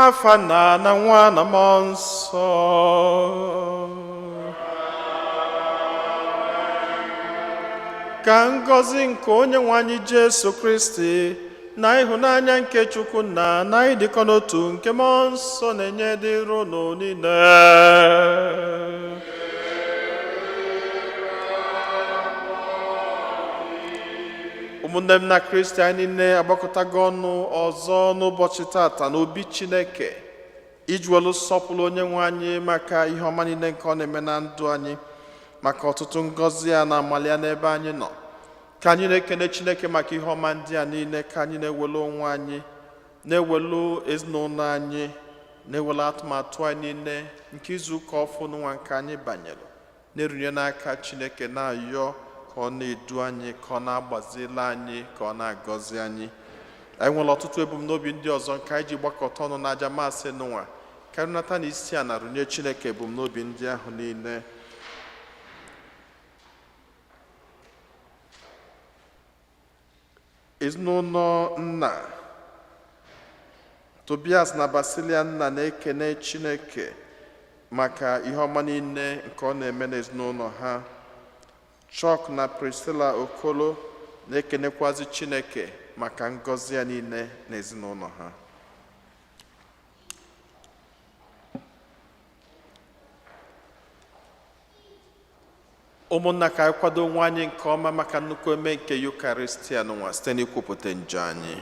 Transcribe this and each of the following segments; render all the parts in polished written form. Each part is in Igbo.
n'afa Nna na Nwa na Mmụọ Nsọ. Ka ngọzi nke Onyenwe anyị Jesu Kristi na ịhụnanya nke Chukwu Nna na ịdịkọ n'otu nke Mmụọ Nsọ na-enye dịrị unu niile. Ụmụnne m na Kristi anyị niile agbakọtago ọnụ ọzọ n'ụbọchị tata n'obi Chineke iji welu sọpụrụ Onyenwe anyị maka ihe ọma niile nke ọ na-eme na ndụ anyị, maka ọtụtụ ngọzi a na-amali ya n'ebe anyị nọ. Ka anyị na-ekene Chineke maka ihe ọma ndị a niile, ka anyị na-ewelu onwe anyị, na-ewelu ezinụlọ anyị, na-ewelu atụmatụ anyị niile nke izu ụka ọfụ n'ụwa nke anyị banyere, na-erunye n'aka Chineke, na-ayọ ka ọ na-edu anyị, ka ọ na-agbazila anyị, ka ọ na-agọzi anyị. Anyị nwere ọtụtụ ebumnobi ndị ọzọ nke anyị ji gbakọta ọnụ n'aja masị n'ụwa, ka anyị nata na isi a na-arụnye Chineke ebumnobi ndị ahụ niile. Ezinụlọ Nna Tobias na Basilia Nna na-ekene Chineke maka ihe ọma niile nke ọ na-eme n'ezinụlọ ha. Chuck na Priscilla Okolo na-ekenekwazi Chineke maka ngọzi ya niile n'ezinụlọ ha. Ụmụnna, ka anyị kwado onwe anyị nke ọma maka nnukwu eme nke Eucharistia n'ụwa site n'ikwupụta njọ anyị.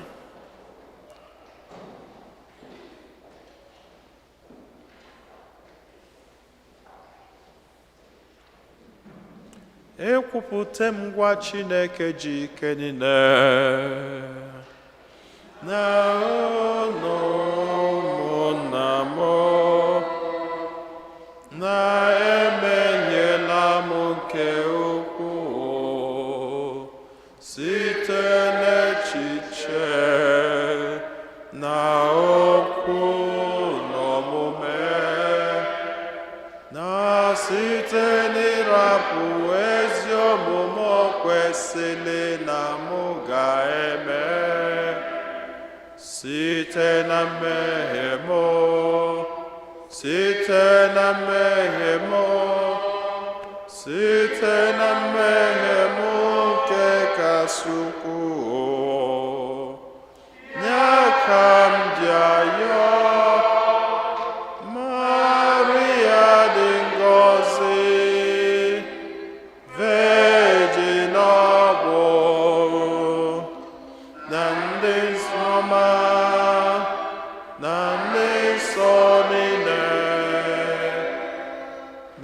Ekwupụta m ngwa Chineke ji ike niile na unu ụmụnna m, na-emehiela m nke ukwuu site n'echiche na okwu na omume, na site n'ịrapụ ezi omume o kwesịrị na mụ ga-eme, site na mmehie m, site na mmehie m, site na mmehie m nke kasị ukwuu. Nye ka m ji ayọ Maria dị ngọzi, Virgin ọbụ, na ndị nsọma na ndị nsọ niile,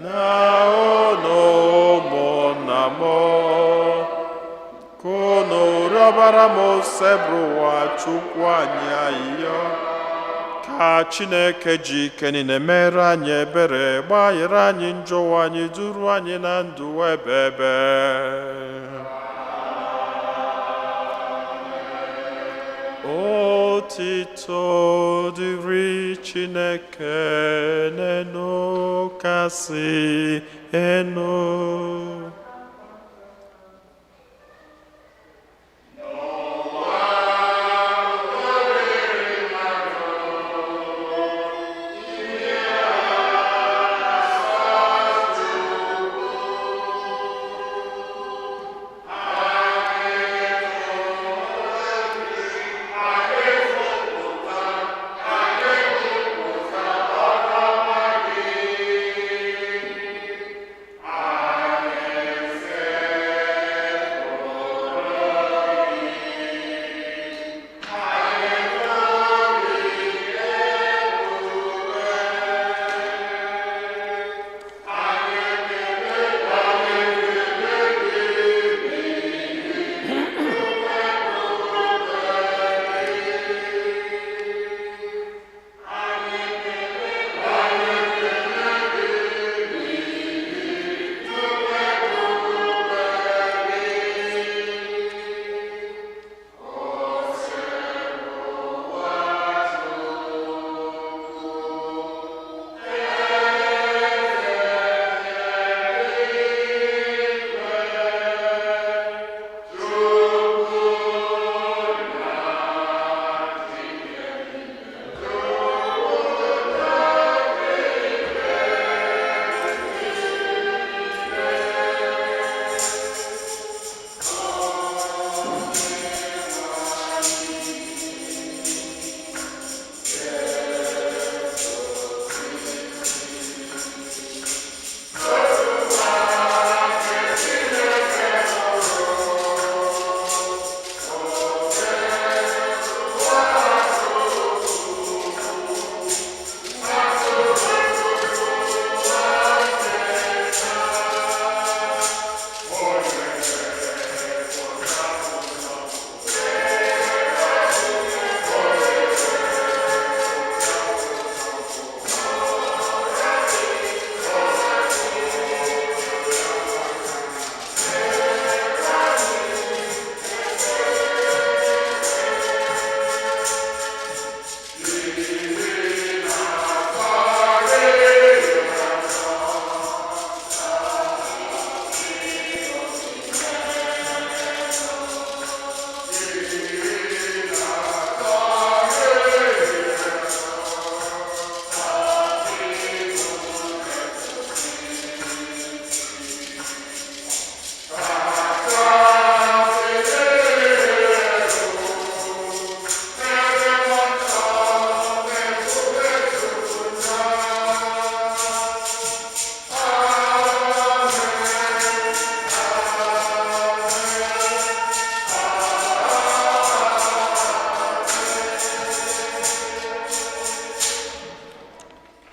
na unu ụmụnna m, ka unu rịọbara m osebụ ụwa Chukwu anyị ayịyọ. Ka Chineke ji ike niile mere anyị ebere, gbaghara anyị njọ ụwa anyị, duru anyị na ndụ ebe ebe. Otito dịrị Chineke n'elu kasị enu.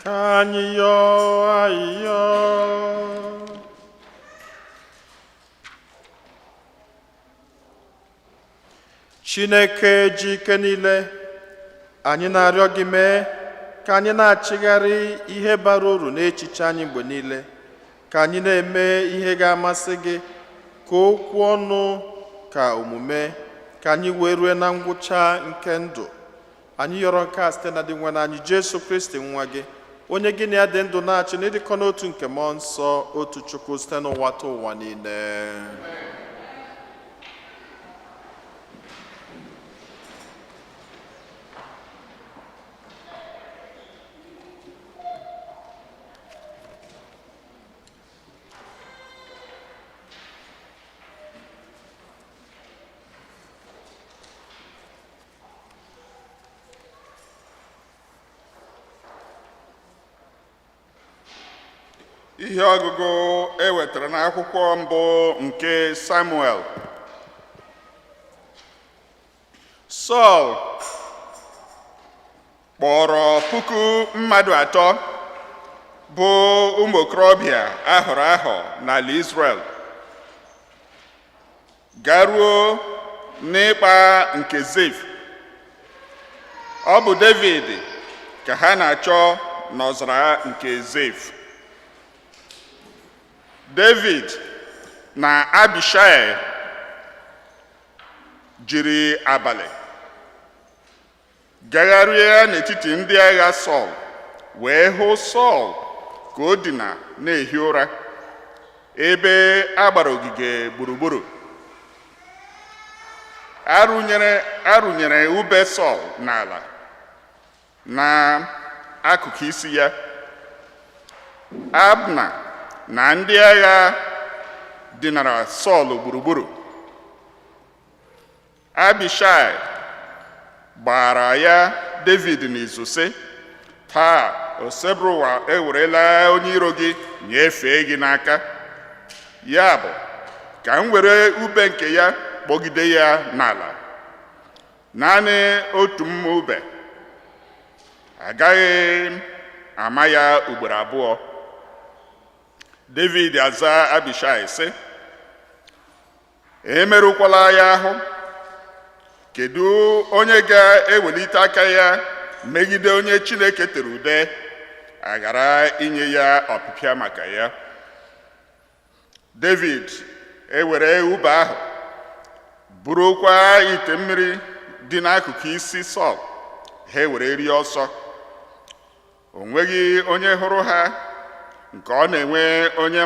Ka anyị yọọ ayịyọ. Chineke ji ike niile, anyị na-arịọ gị mee ka anyị na-achịgharị ihe bara uru n'echiche anyị mgbe niile, ka anyị na-eme ihe ga-amasị gị, ka okwu ọnụ ka omume, ka anyị wee rue na ngwụcha nke ndụ. Anyị yọrọ nke a site na dị nwe anyị Jesu Kristi nwa gị, onye gị na ya dị ndụ na-achị n'ịdịkọ n'otu nke mmụọ nsọ, otu Chukwu site n'ụwa ta ụwa niile. Ihe ọgụgụ ewetara n'akwụkwọ mbụ nke Samuel. Sọl kpọrọ 1,000 mmadụ atọ bụ ụmụ okorobịa ahọrọ ahọ n'ala Israel garuo n'ịkpa nke Zif. Ọ bụ David ka ha na-achọ n'ọzara nke Zif. David na Abishai jiri abalị gagharịa n'etiti ndị agha Sọl, wee hụ Sọl ka o dina na-ehi ụra ebe a gbara ogige gburugburu. Arụnyere ube Sọl n'ala na akụkụ isi ya. Abna na ndị agha dinara Sọl gburugburu. Abishai gbara ya David n'izu sị, taa osebruwa ewerela onye iro gị nyefee gị n'aka. Ya bụ, ka m were ube nke ya kpọgide ya n'ala. Naanị otu mma ube, agaghị m ama ya ugboro abụọ. David aza Abishai sị, emerụkwala ya ahụ. Kedu onye ga-ewelite aka ya megide onye Chineke tere ude, aghara inye ya ọpịpịa maka ya? David ewere ube ahụ burukwa ite mmiri dị n'akụkụ isi Sọl. Ha were rie ọsọ. O nweghị onye hụrụ ha, nke ọ na-enwe onye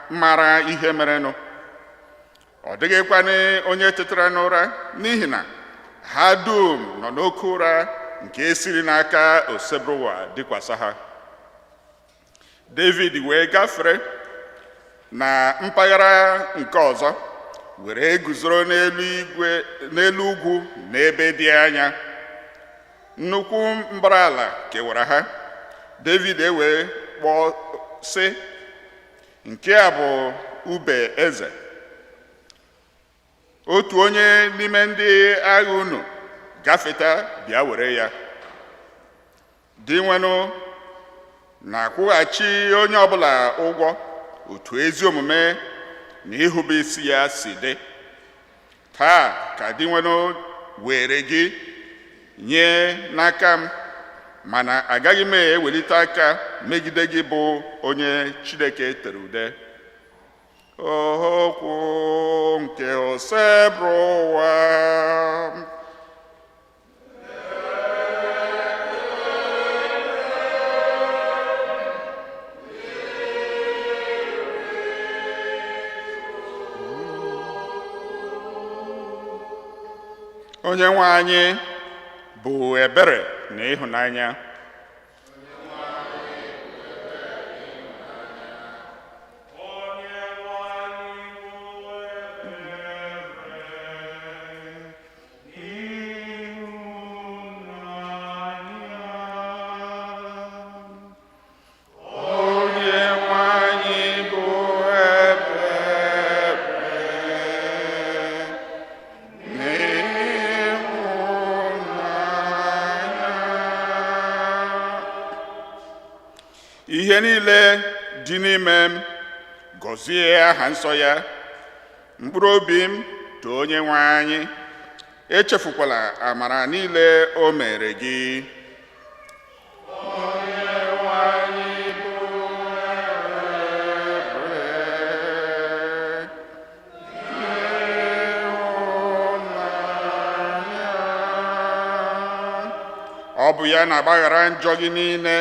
mara ihe merenụ. Ọ dịghịkwanị onye tetara n'ụra, n'ihi na ha dum nọ n'oke ụra nke esiri n'aka osebruwa dịkwasa ha. David wee gafere na mpaghara nke ọzọ, were guzoro n'elu ugwu n'ebe dị anya. Nnukwu mbara ala kewara ha. David wee kpọọ sị, nke a bụ ube eze. Otu onye n'ime ndị agha unu gafeta bịa were ya. Dị nwenụ na-akwụghachi onye ọbụla ụgwọ otu ezi omume na ịhụba isi ya si dị. Taa ka dị nwenụ were gị nye n'aka m, mana agaghị m ewelite aka megide gị bụ onye Chineke tere ude. Okwu nke osebruwa. Onyenwe anyị bụ ebere na ịhụnanya. ihe niile dị n'ime m, gọzie aha nsọ ya. Mkpụrụ obi m too Onyenwe anyị, echefukwala amara niile o mere gị. Ọ bụ ya na-agbaghara njọ gị niile,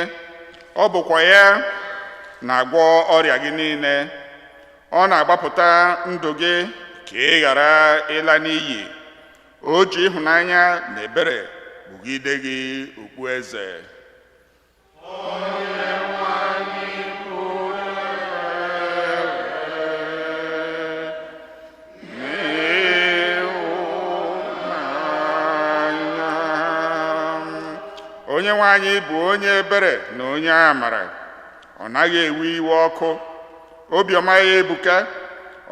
ọ bụkwa ya na-agwọ ọrịa gị niile. Ọ na-agbapụta ndụ gị ka ị ghara ịla n'iyi. O ji ịhụnanya na ebere kpugide gị okpueze. Onyenwe anyị bụ onye ebere na onye amara. Ọ naghị ewe iwe ọkụ, obiọma ya ebuka.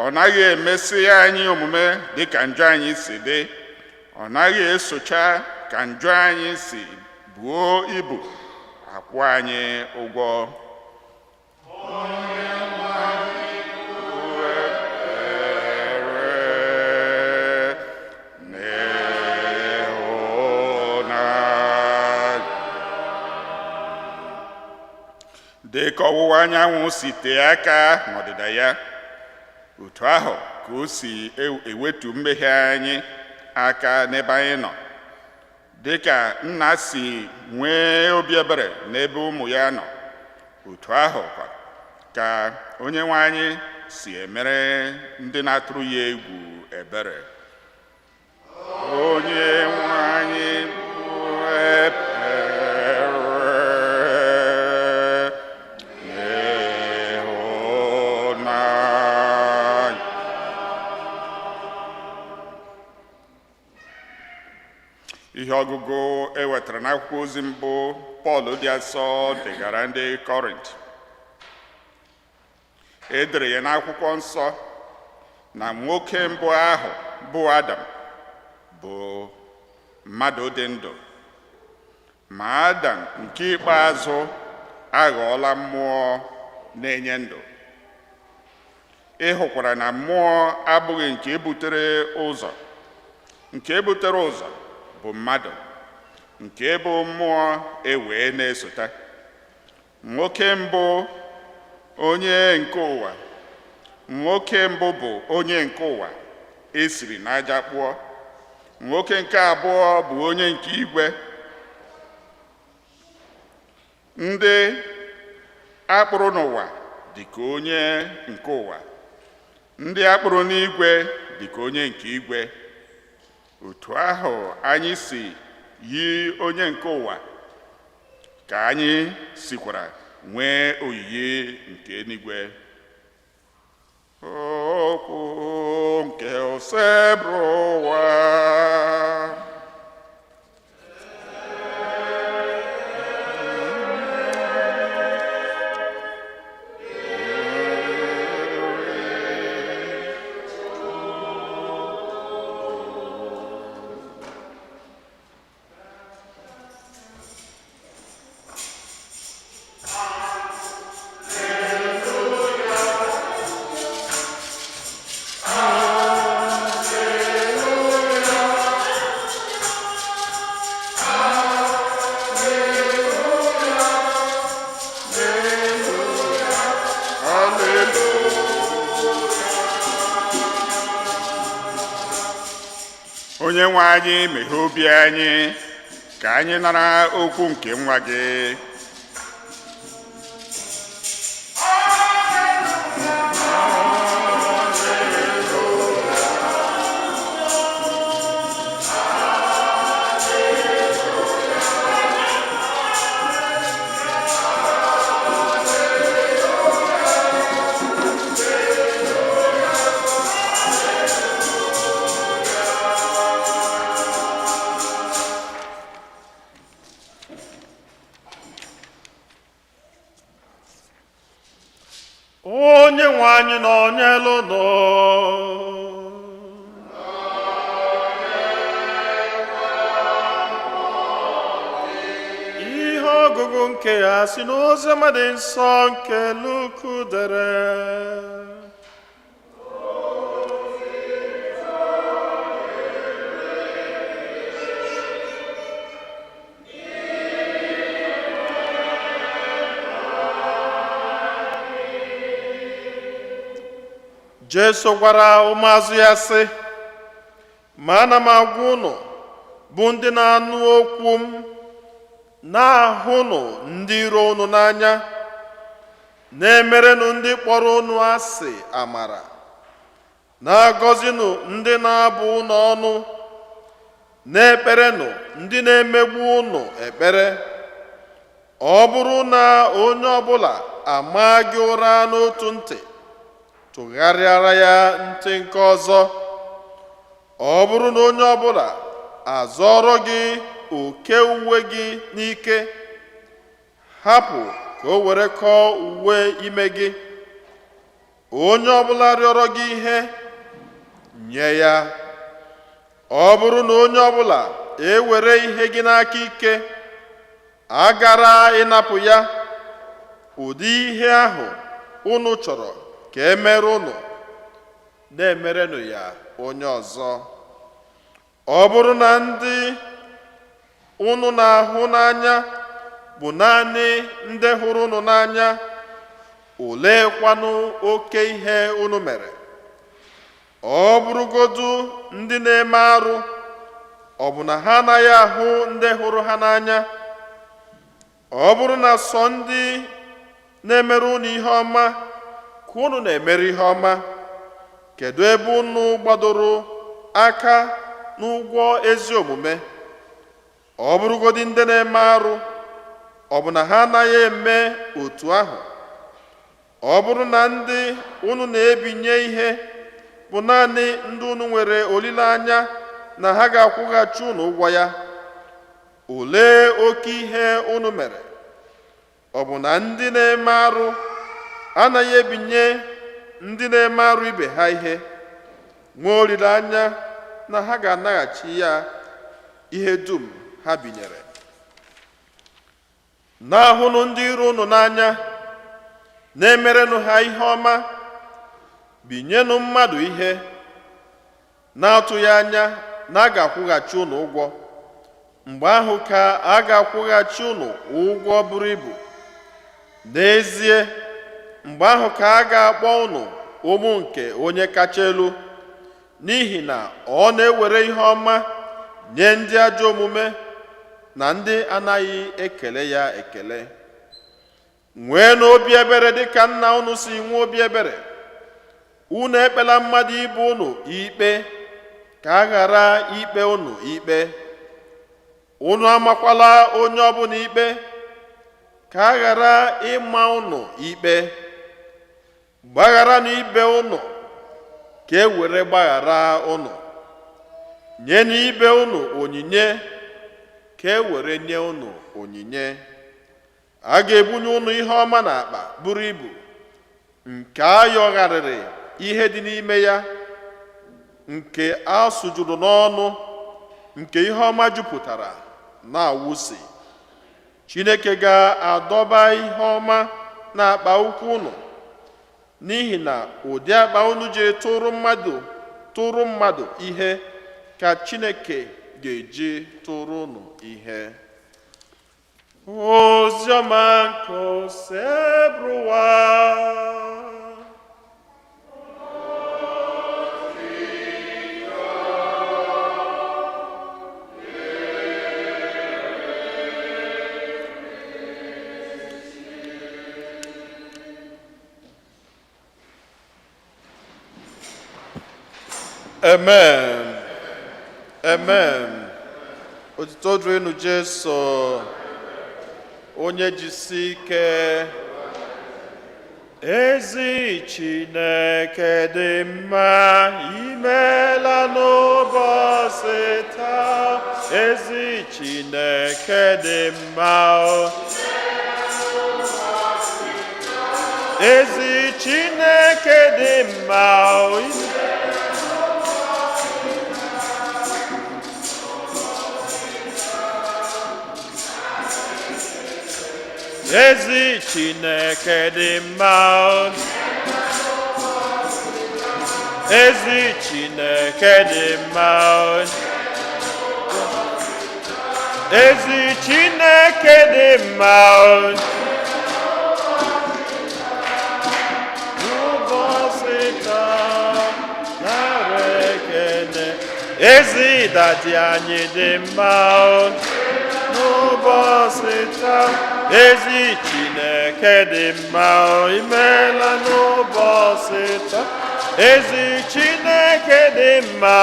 Ọ naghị emesi anyị omume dị ka njọ anyị si dị. Ọ naghị esocha ka njọ anyị si buo ibu akwụ anyị ụgwọ. Dị ka ọwụwa anyanwụ si tee aka n'ọdịda ya, otu ahụ ka o si ewetu mmehie anyị aka n'ebe anyị nọ. Dị ka nna si nwee obi ebere n'ebe ụmụ ya nọ, otu ahụ ka Onyenwe anyị si emere ndị na-atụrụ ya egwu ebere. Onyenwe anyị bụ ebere. Ihe ọgụgụ ewetara n'akwụkwọ ozi mbụ Pọl dị asọ degara ndị Kọrint. E dere ya n'akwụkwọ nsọ na nwoke mbụ ahụ bụ Adam bụ mmadụ dị ndụ, ma Adam nke ikpeazụ aghọọla mmụọ na-enye ndụ. Ị hụkwara na mmụọ abụghị nke butere ụzọ. Nke butere ụzọ bụ mmadụ, nke bụ mmụọ wee na-esota. Nwoke mbụ onye nke ụwa, nwoke mbụ bụ onye nke ụwa esiri n'aja kpụọ. Nwoke nke abụọ bụ onye nke igwe. Ndị akpụrụ n'ụwa dị ka onye nke ụwa, ndị akpụrụ n'igwe dị ka onye nke igwe. Otu ahụ anyị si yi onye nke ụwa ka anyị sikwara nwee oyiyi nke eluigwe. Okwu nke osebrụ ụwa. Onyenwe anyị meghee obi anyị ka anyị nara okwu nke nwa gị. Onyenwe anyị nọnyelu nọ. Ihe ọgụgụ ọgụgụ nke ya si n'oziọma dị nsọ nke Luku dere. Jesu gwara ụmụazụ ya sị, ma ana m agwa unu bụ ndị na-anụ okwu m, na-ahụnụ ndị iro unu n'anya, na-emerenụ ndị kpọrọ unu asị amara, na-agọzinụ ndị na-abụ unu ọnụ, na-ekperenụ ndị na-emegbu unu ekpere. Ọ bụrụ na onye ọbụla amaa gị ụra n'otu ntị, tụgharịara ya ntị nke ọzọ. Ọ bụrụ na onye ọbụla azọrọ gị oke uwe gị n'ike, hapụ ka o were kọọ uwe ime gị. Onye ọbụla rịọrọ gị ihe, nye ya. Ọ bụrụ na onye ọbụla ewere ihe gị n'aka ike, agara ịnapụ ya. Ụdị ihe ahụ unu chọrọ ka e mere unu, na-emerenụ ya onye ọzọ. Ọ bụrụ na ndị unu na-ahụ n'anya bụ naanị ndị hụrụ unu n'anya, oleekwanụ oke ihe unu mere? Ọ bụrụgodu ndị na-eme arụ, ọ bụ na ha anaghị ahụ ndị hụrụ ha n'anya? Ọ bụrụ na sọ ndị na-emere unu ihe ọma ka unu na-emere ihe ọma, kedu ebe unu gbadoro aka n'ụgwọ ezi omume? Ọ bụrụgodị ndị na-eme arụ, ọ bụ na ha anaghị eme otu ahụ? Ọ bụrụ na ndị unu na-ebinye ihe bụ naanị ndị unu nwere olileanya na ha ga-akwụghachi unu ụgwọ ya, olee oke ihe unu mere? Ọ bụ na ndị na-eme arụ anaghị ebinye ndị na-eme arụ ibe ha ihe, nwee olileanya na ha ga-anaghachi ya ihe dum ha binyere? Na-ahụnụ ndị iro unu n'anya, na-emerenụ ha ihe ọma, binyenụ mmadụ ihe, na-atụghị anya na a ga-akwụghachi unu ụgwọ. Mgbe ahụ ka a ga-akwụghachi unu ụgwọ buru ibu. N'ezie, mgbe ahụ ka a ga-akpọ unu ụmụ nke onye kacha elu, n'ihi na ọ na-ewere ihe ọma nye ndị ajọ omume na ndị anaghị ekele ya ekele. Nwee n'obi ebere dịka nna unu si nwee obi ebere. Unu ekpela mmadụ ibe unu ikpe, ka a ghara ikpe unu ikpe. Unu amakwala onye ọbụla ikpe, ka a ghara ịma unu ikpe. Gbaghara n'ibe unu, ka e were gbaghara unu. Nye n'ibe unu onyinye, ka e were nye unu onyinye. A ga-ebunye unu ihe ọma n'akpa buru ibu, nke a yọgharịrị ihe dị n'ime ya, nke a sụjuru n'ọnụ, nke ihe ọma jupụtara na-awụsi. Chineke ga-adọba ihe ọma n'akpa ukwu unu, n'ihi na ụdị akpa unu ji tụrụ mmadụ ihe ka Chineke ga-eji tụrụ unu ihe. Oziọma nke osebruwa. Amen. Amen. Otuto dịrịnụ Jesu, onye jisi ike. Ezi Chineke dị mma, imeela n'ụbọchị taa. Ezi Chineke dị mma. Ezi Chineke dị mma. ezi Chineke dị mma, ezi Chineke dị mma, ezi Chineke dị mma, n'ụbọchị taa nara ekele, ezi dadi anyị dị mma, n'ụbọchị taa ezi Chineke dị mma, imeela n'ụbọchị taa ezi Chineke dị mma,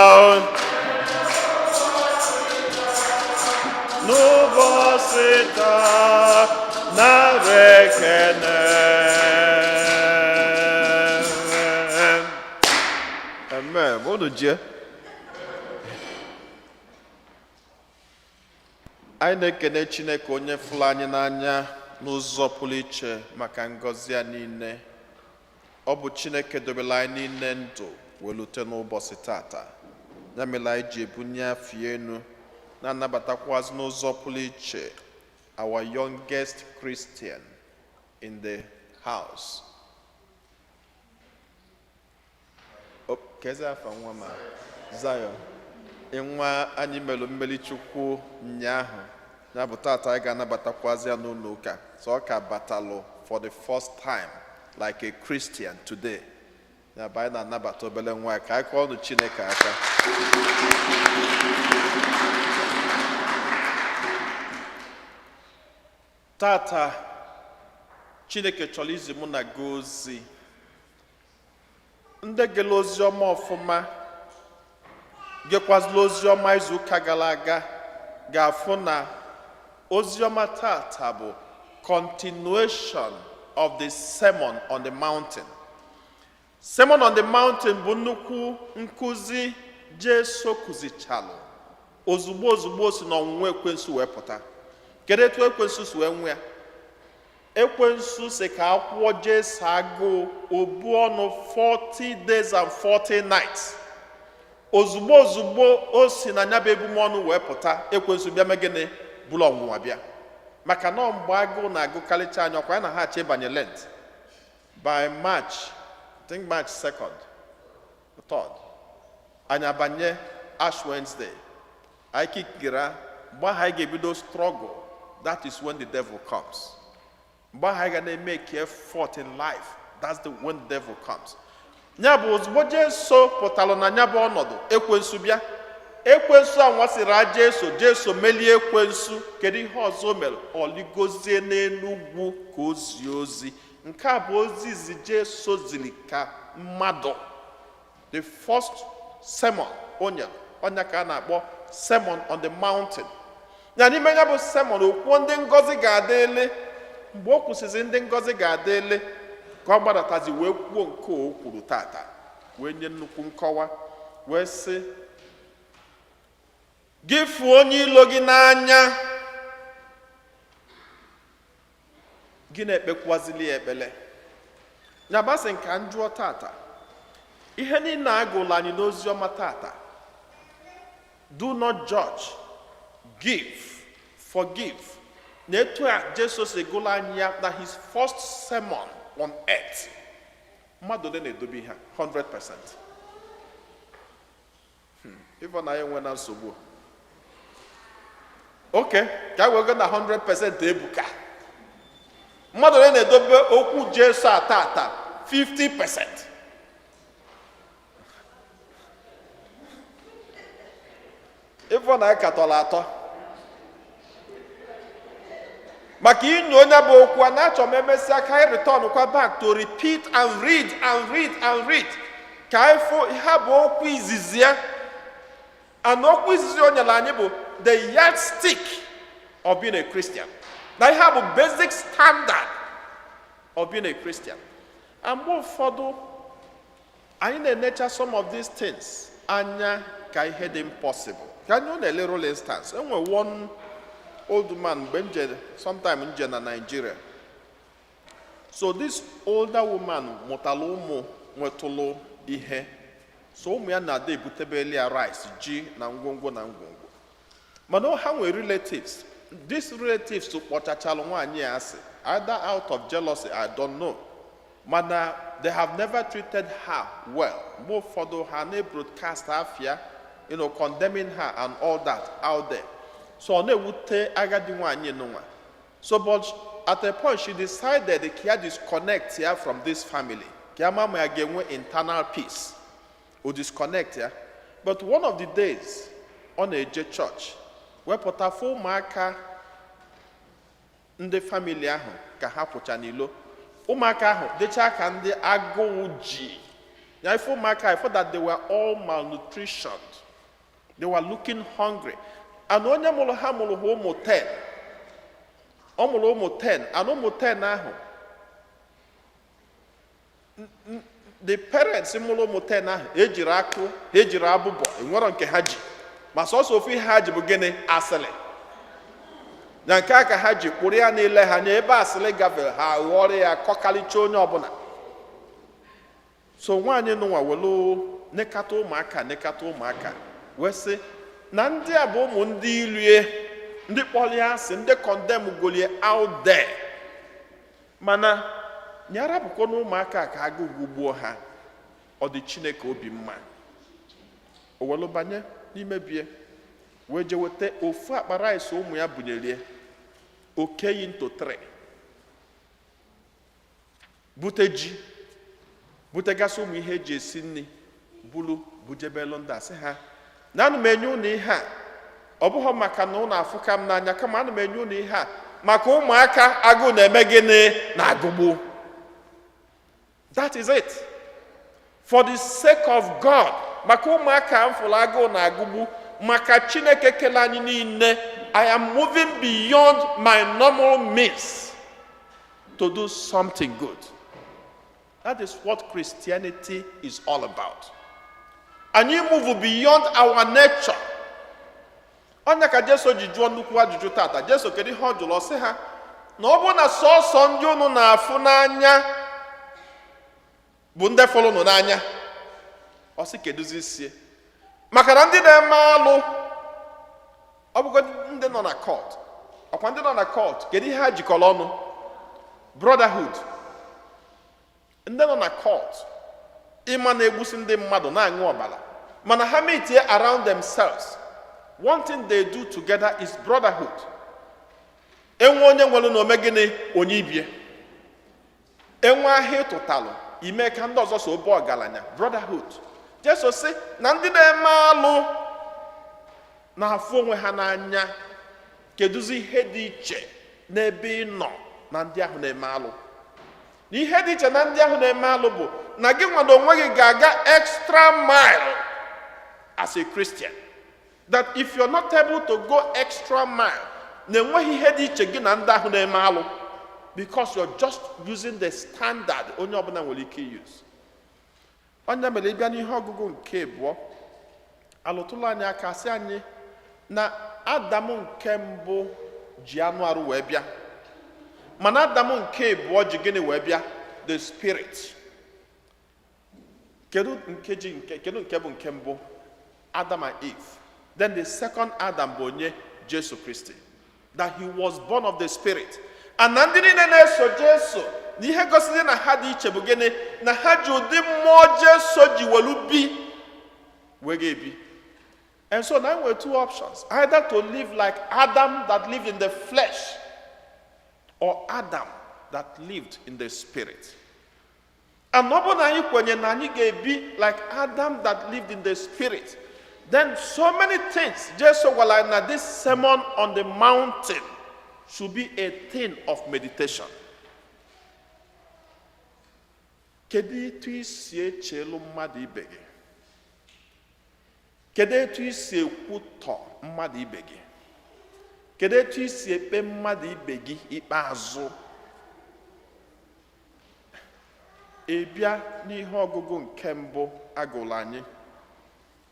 n'ụbọchị taa nara ekele. Amen. Unu jee. Anyị na-ekene Chineke onye fụrụ anyị n'anya n'ụzọ pụrụ iche maka ngọzi ya niile. Ọ bụ Chineke dobere anyị niile ndụ welute n'ụbọchị tata. Ya mere anyị ji ebunye afọ enu na-anabatakwazị n'ụzọ pụrụ iche our youngest Christian in the house. Keze afa nwa ma Zion. Nwa anyị melụ mmeri Chukwu nyaahụ, ya bụ tata anyị ga-anabatakwazi ya n'ụlọ ụka. So ọ ka batalụ for the first time like a Christian today. Ya bụ anyị na-anabata obere nwa ka anyị kọọ ọnụ Chineke aka. Tata Chineke chọrọ izi mụ na gị ozi. Ndị gere ozi ọma ọfụma gekwazila ozi ọma izu ụka gara aga ga-afụ na ozi ọma tata bụ continuation of the Sermon on the Mountain. Sermon on the Mountain bụ nnukwu nkụzi Jesu kụzichalụ ozugbo si n'ọnwụnwa ekwensu wee pụta. Kedu etu ekwensu si wee nwe ya? Ekwensu si ka akwụkwọ Jesu agụụ obu ọnụ 40 days and 40 nights. Ozugbo o si na nya bụ ebumọnụ wee pụta, ekwensu bịa megene bụrụ ọnwụnwa bịa. Maka na mgbe agụụ na-agụkarịcha anya ọkwa ya na ha achọ ịbanye Lent. By March, I think March 2nd, 3rd, anyị abanye Ash Wednesday. Anyị kikira, mgbe ha ga-ebido struggle, that is when the devil comes. Mgbe ha ga na-make effort in life, that's when the devil comes. Nya bụ ozugbo Jesu pụtalụ na nya bụ ọnọdụ, ekwensu bịa. Ekwensu a nwasịrị Jesu melie ekwensu. Kedu ihe ọzọ mere? Ọligozie n'elu ugwu ka o zie ozi. Nke a bụ ozi izi Jesu ziri ka mmadụ. The first sermon onye ka a na-akpọ Sermon on the Mountain. Ya n'ime ya bụ sermon okwuo ndị ngọzi ga-adịle. Mgbe o kwụsịrị ndị ngọzi ga-adịle ka ọ gbadatazi wee kwuo nke o kwuru tata, wee nye nnukwu nkọwa wee sị, gị fụ onye ilo gị n'anya, gị na-ekpekwazili ya ekpele. Nyabasị nka njụọ tata, ihe niile agụla anyị n'ozi ọma tata, do not judge, give, forgive. Na etu a Jesu si gụla anyị ya na his first sermon on earth. Mmadụ ole na-edobe ha 100%. Ife na ya enwe na nsogbu. Okay, ka anyị wego na 100% ebuka. Mmadụ ole na-edobe okwu Jesu a tata 50%. Ife na ya katọla atọ. Maka inyo onye bụ okwu a na-achọ m emesịa ka anyị return kwa back to repeat and read and read and read. Ka anyị fụ ha bụ okwu izizi ya. And okwu izizi onye na anyị bụ the yardstick of being a Christian. Na ihe bụ basic standard of being a Christian. And mgbe ụfọdụ anyị na-enecha some of these things anya ka ihe dị impossible. Ka anyị na-elere instance, enwe one old man sometime nje na Nigeria. So this older woman mụtara ụmụ nwetụlụ ihe. So ụmụ ya na-ada ebutebeli ya rice, ji na ngwongwo na ngwongwo. Mana ha nwere relatives. These relatives kpọchachalụ nwaanyị ya asị, either out of jealousy, I don't know. Mana, they have never treated her well. More for her broadcast afia, condemning her and all that out there. So they would take agadi no. So, but at a point, she decided that she had disconnect here from this family. Kiama may again internal peace. Or disconnect here. But one of the days, on a church, where potafo maka ndị family ahụ ka ha pụcha n'ilo ụmụaka ahụ dịcha ka ndị agụụ ji ya ife ụmụaka I thought that they were all malnutritioned. They were looking hungry. And onye mụrụ ha mụrụ ha ụmụ 10. Ọ mụrụ ụmụ 10 and ụmụ 10 ahụ the parents mụrụ ụmụ 10 ahụ ejiri akụ ejiri abụbọ enwero nke ha ji ma sọsọ ofu ha ji bụ gịnị asịlị na nke aka ha ji kpụrụ ya n'ile ha nye ebe asịlị gafere ha ghọrọ ya kọkalicha onye ọbụla. So nwaanyị nụnwa welu nekata ụmụaka wee sị na ndị a bụ ụmụ ndị ilie ndị kpọrọ ya asị ndị condemn golie out there mana nyara bụkwa na ụmụaka ka agụgụ gbuo ha ọ dị Chineke obi mma. O welu banye n'ime bie wee je weta ofu akpa rice ụmụ ya bunyelie okeyi into 3 bute ji butegasị ụmụ ihe eji esi nri bulu bujebelu ndị asị ha na anụ m enye unu ihe a ọ bụghị maka na unu afụka m n'anya kama anụ m enye unu ihe a maka ụmụaka agụụ na-eme gịnị na agụgbu. That is it. For the sake of God, maka ụmụaka mfụrụ agụụ na agụgbu maka Chineke kele anyị niile, I am moving beyond my normal means to do something good. That is what Christianity is all about. And you move beyond our nature. Onye ka Jesu ji jụọ nnukwu ajụjụ tata. Jesu kedu ihe ọ jụrụ sị ha na ọ bụ na sọsọ ndị unu na-afụ n'anya bụ ndị fọrọ unu n'anya. Ọ sị keduzi sie maka na ndị na-eme alụ ọ bụkwa ndị nọ na court. Ọkwa ndị nọ na court kedu ihe ha jikọrọ ọnụ? Brotherhood. Ndị nọ na court ịma na-egbusi ndị mmadụ na-aṅụ ọbara mana ha meet here around themselves. One thing they do together is brotherhood. Enwe onye nwere na ome gịnị onye ibie. Enwe ahịa ịtụtalụ ime ka ndị ọzọ so obe ọgaranya. Brotherhood. Jesu sị na ndị na-eme alụ na-afụ onwe ha n'anya keduzi ihe dị iche n'ebe ị nọ na ndị ahụ na-eme alụ. Na ihe dị iche na ndị ahụ na-eme alụ bụ na gị nwere onwe gị ga-aga extra mile as a Christian. That if you're not able to go extra mile, na enweghị ihe dị iche gị na ndị ahụ na-eme alụ because you're just using the standard onye ọbụla nwere ike use. Onye mere ịbịa n'ihe ọgụgụ nke abụọ alụtụlụ anyị aka sị anyị na Adam nke mbụ ji anụ arụ wee bịa mana Adam nke abụọ ji gịnị wee bịa? The spirit. Kedu nke bụ nke mbụ? Adam and Eve. Then the second Adam bụ onye? Jesu Christi. That he was born of the spirit. And na ndị niile na-eso Jesu na ihe gosiri na ha dị iche bụ gịnị? Na ha ji ụdị mmụọ Jesu ji welu bi wee ga-ebi. And so now we have 2 options. Either to live like Adam that lived in the flesh or Adam that lived in the spirit. And nobody anyị kwenye na anyị ga-ebi like Adam that lived in the spirit. Then so many things Jesus was like, now this sermon on the mountain should be a thing of meditation. Kedu etu isi echelu mmadụ ibe gị? Kedu etu isi ekwutọ mmadụ ibe gị? Kedu etu isi ekpe mmadụ ibe gị ikpeazụ? Ebia n'ihe ọgụgụ nke mbụ agụrụ anyị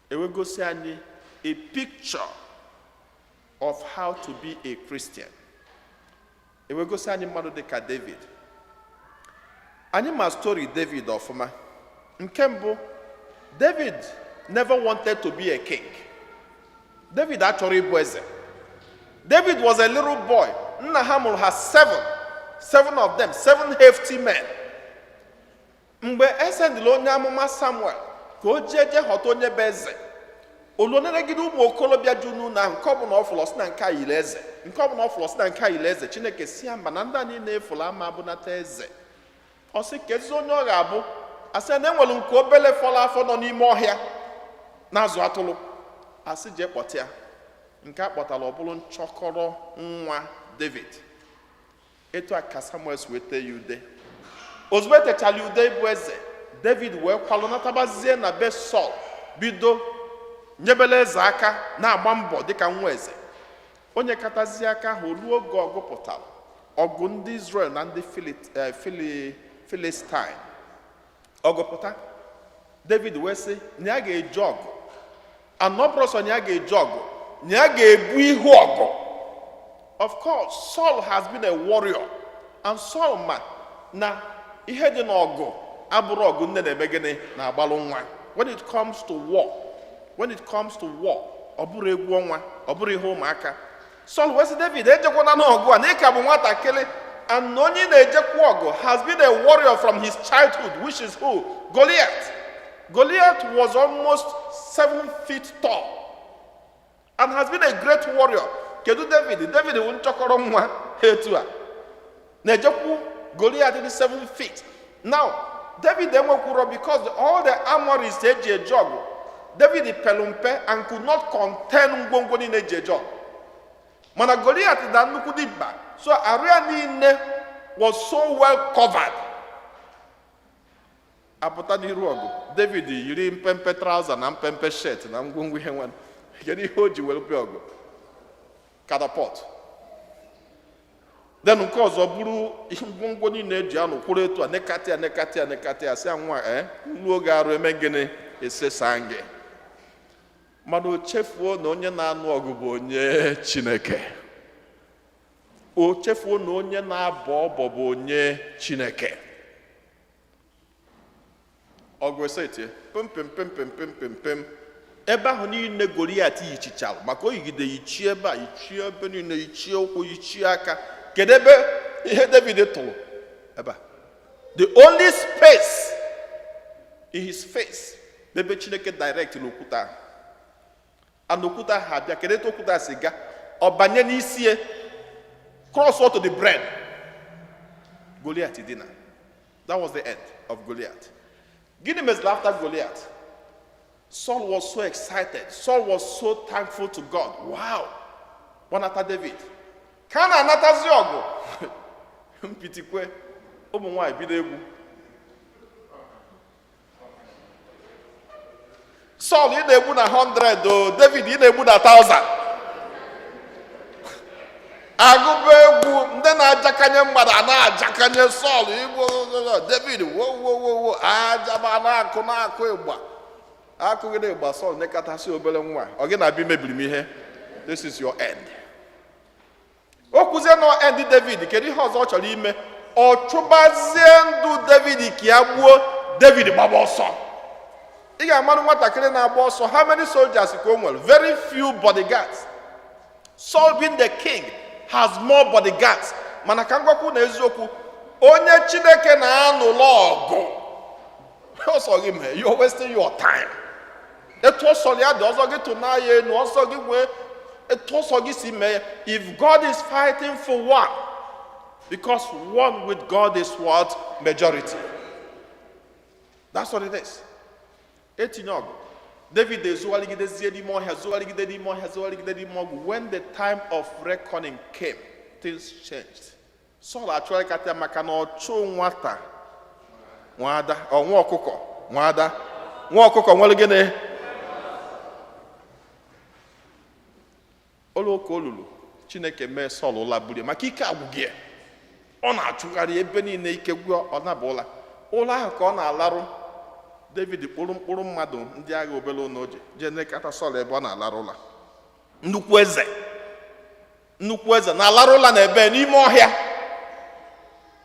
ewegosi anyị a picture of how to be a Christian. Ewegosi anyị mmadụ dịka David. Anyị ma story David ọfụma. Nke mbụ, David never wanted to be a king. David achọrọ ịbụ eze. David was a little boy. Nna ha mụrụ ha 7. 7 of them, 7 hefty men. Mgbe esendịla onye amụma Samuel ka o jeje họta onye bụ eze, oluonegide ụmụ okolobịa ju n'ụlọ ahụ, nke ọbụla ọfụlọ si na nke ayile eze, nke ọbụla ọfụlọ si na nke ayile eze. Chineke si ya mba na ndị anyị na-efụlụ ama abụnata eze. Ọ sị ka ezi onye ọ ga-abụ, asị na enwere nke obele fọrọ afọ nọ n'ime ọhịa na-azụ atụrụ, asị jee kpọta ya. Nke a kpọtara ọ bụrụ nchọkọrọ nwa David. Etu a ka Samuel weta ya ude. Ozugbo etechara ude bụ eze, David wee kwalụ natabazie na be Sọl, bido nyebele eze aka na-agba mbọ dịka nwa eze. Onye katazie aka ahụ ruo oge ọgụ pụtara, ọgụ ndị Israel na ndị Filistine. Ọgụ pụta, David wee sị na ya ga-eje ọgụ, anọbụrọsọ na ya ga-eje ọgụ, na ya ga-ebu ihu ọgụ. Of course, Saul has been a warrior, and Saul ma na ihe dị n'ọgụ abụrụ ọgụ nne na-eme gịnị na-agbalụ nwa. When it comes to war, ọ bụrụ egwu ọnwa, ọ bụrụ ihe ụmụaka. Saul wee sị David, ejekwana n'ọgụ a, na ị ka bụ nwatakịrị, and onye na-ejekwa ọgụ has been a warrior from his childhood, which is who? Goliath. Goliath was almost 7 feet tall and has been a great warrior. Kedu David? David wụ nchọkọrọ nwa etu a na-ejekwu Goliath dị 7 feet. Now, David enwekwuro because all the armor is eji eje ọgụ. David pelumpe and could not contain ngwongwo niile eji eje ọgụ. Mana Goliath da nnukwu dimkpa, so area niile was so well covered. Apụta n'iru ọgụ, David yiri mpempe trouser na mpempe shirt na ngwongwo ihe nwa. Kedu ihe o ji were pịa ọgụ? Catapult. Then nke ọzọ bụrụ ngwongwo niile eji anụ kwụrụ etu a nekatịa sị nwa nruo oge arụ eme gịnị esesa ngị. Mana o chefuo na onye na-anụ ọgụ bụ onye Chineke. O chefuo na onye na-abọ ọbọ bụ onye Chineke. Ọgụ esetie pem. Ebe ahụ niile Goliath yichichara, maka o yigide yichie ebe a, yichie ebe niile, yichie ụkwụ, yichie aka. Kedu ebe ihe David tụrụ? Ebe a. The only space in his face, ebe Chineke direct n'okwute ahụ. And okwute ahụ abịa, kedu etu okwute si ga? Ọ banye n'isi, cross to the bread. Goliath dinner. That was the end of Goliath. Gịnị meziri after Goliath? Saul was so excited. Saul was so thankful to God. Wow. One after David. Ka na anatazi ọgụ. Mpitikwe. Ụmụ nwaanyị bido egwu. Saul ị na-egbu na 100 o, David ị na-egbu na 1000. Agụba egwu ndị na-ajakanye mmadụ a na-ajakanye Saul igbo David wo ajaba na-akụ ịgba. Akụgide ịgba Saul nekọtasị obere nwa. Ọ gị na-abịa mebiri m ihe. This is your end. O kwuzie na end David, kedu ihe ọzọ ọ chọrọ ime? Ọ chụbazie ndụ David ka ya gbuo David gbaba ọsọ. Ị ga-amanụ nwatakịrị na-agba ọsọ, how many soldiers ka o nwere? Very few bodyguards. Saul being the king has more bodyguards. Mana ka ngwakwu na eziokwu, onye Chineke na-anụlọ ọgụ. Ọsọ gị mee, you're wasting your time. Etu ọsọ ya dị, ọsọ gị tụna ya enu, ọsọ gị nwee etu ọsọ gị si mee. If God is fighting for one, because one with God is what? Majority. That's what it is. Etinye ọgụ. David ezugharịgidezie n'ime ọhịa, zugharịgide n'ime ọhịa, zugharịgide n'ime ọgụ. When the time of reckoning came, things changed. Saul achọrọ ịkata maka na ọchụ nwata nwada, nwa ọkụkọ nwada, nwa ọkụkọ nwere gịnị? Olu olulu Chineke mee Saul ụla bulie maka ike agwụgị. Ọ na-achụgharị ebe niile ike gwụ, ọ naba ụla. Ụla ahụ ka ọ na-alarụ. David kpụrụ mkpụrụ mmadụ ndị agha obere n'oje jee nekata Saul ebe ọ na-alarụ ụla. Nnukwu eze na-alarụ ụla n'ebe n'ime ọhịa.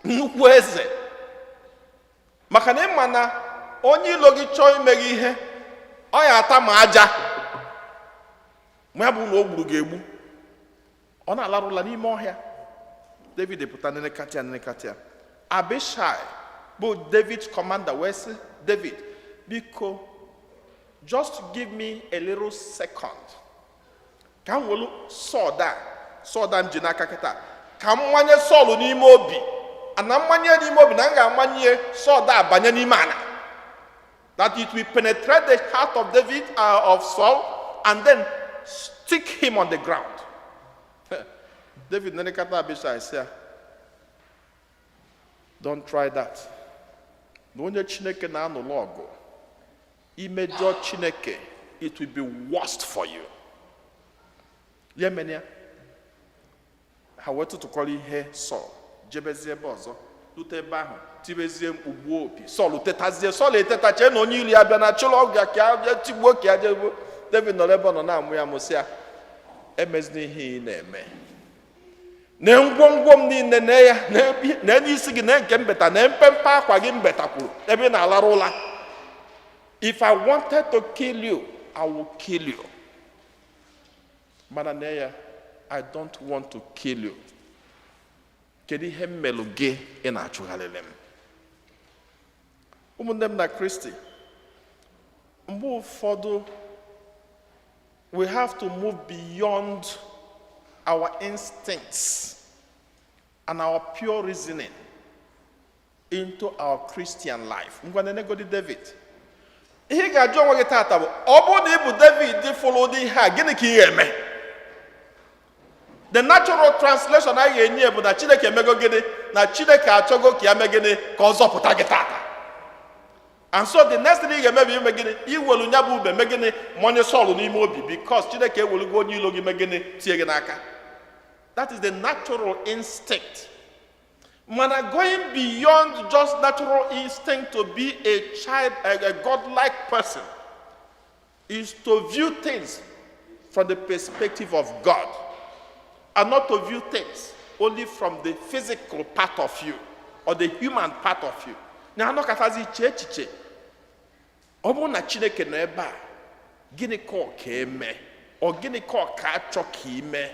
Nnukwu eze. Maka na ịma na onye ilo gị chọọ ime gị ihe, ọ ya ata ma aja. Ma ya bụ na o gburu gị egbu. Ọ na-alarụ ụla n'ime ọhịa. David pụta nenekatia. Abishai bụ David's commander wee sị David, biko just give me a little second ka m welu sword m ji n'aka kịta ka m manye Sọl n'ime obi, ana mmanye n'ime obi na m ga-amanye sword banye n'ime ana, that it will penetrate the heart of David, of Saul, and then stick him on the ground. David nenekata Abishai sị, don't try that. Na onye Chineke na-anụlụ ọgụ, imejọ Chineke, it will be worst for you. Yemenia, ha wetu tụkọrọ ihe Sọl, jebezie ebe ọzọ, lute ebe ahụ, tibezie mkpugbuo opi. Sọl tetazie, Sọl etetache na onye ilu ya bịa na chụlọ ọgụ ya ka ya tigbuo ka ya jegbuo. David nọrọ ebe ọ nọ na-amụ ya mụsị ya, emezina ihe ị na-eme. Na ngwongwo m niile na ya na n'isi gị na nke mbeta na mpempe akwa gị mbetakwuru ebe ị na-alarụ ụla. If I wanted to kill you, I will kill you. Mana na ya, I don't want to kill you. Kedu ihe mmelụ gị ị na-achụgharịrị m? Ụmụnne m na Kristi, mgbe ụfọdụ we have to move beyond our instincts and our pure reasoning into our Christian life. Ngwanenegodi David. Ihe ga-ajụ onwe gị tata bụ, ọ bụrụ na ị bụ David fụrụ ụdị ihe a, gịnị ka ị ga-eme? The natural translation anyị ga-enye bụ na Chineke emego gịnị? Na Chineke achọgo ka ya mee gịnị? Ka ọ zọpụta gị tata. And so the next thing ị ga-eme bụ ime gịnị? Iwelu nya bụ ube mee gịnị? Mọnye Sọl n'ime obi, because Chineke ewelugo onye ilo gị mee gịnị? Tie gị n'aka. That is the natural instinct. Mana going beyond just natural instinct to be a child, a godlike person, is to view things from the perspective of God, and not to view things only from the physical part of you or the human part of you. Na anọkatazi iche echiche, ọ bụrụ na Chineke nọ ebe a, gịnị ka ọ ka eme? Ọ gịnị ka ọ ka achọ ka ime?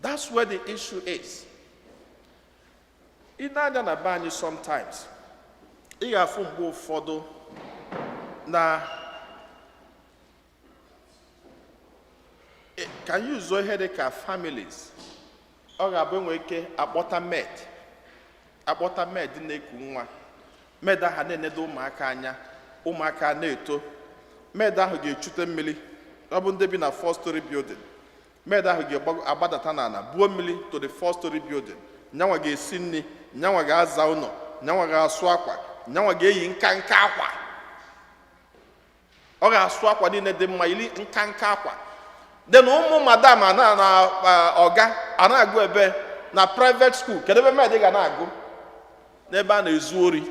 That's where the issue is. Ị na-anya na be anyị sometimes, ị ga-afụ mgbe ụfọdụ na ka anyị uzo ihe dị ka families, ọ ga-abụ enwe ike akpọta maid na-eku nwa, maid ahụ na-enedo ụmụaka anya, ụmụaka na-eto, maid ahụ ga-echute mmiri, ọ bụ ndị bi na 4-story building, maid ahụ ga-agbadata n'ala buo mmiri to the 4-story building, nyanwa ga-esi nri, nyanwa ga-aza ụlọ, nyanwa ga-asụ akwa, nyanwa ga-eyi nka akwa, ọ ga-asụ akwa niile dị mma, yiri nka akwa. Then ụmụ madam na ọga a na-agụ ebe na private school, kedu ebe maid ga na-agụ? N'ebe a na-ezu ori,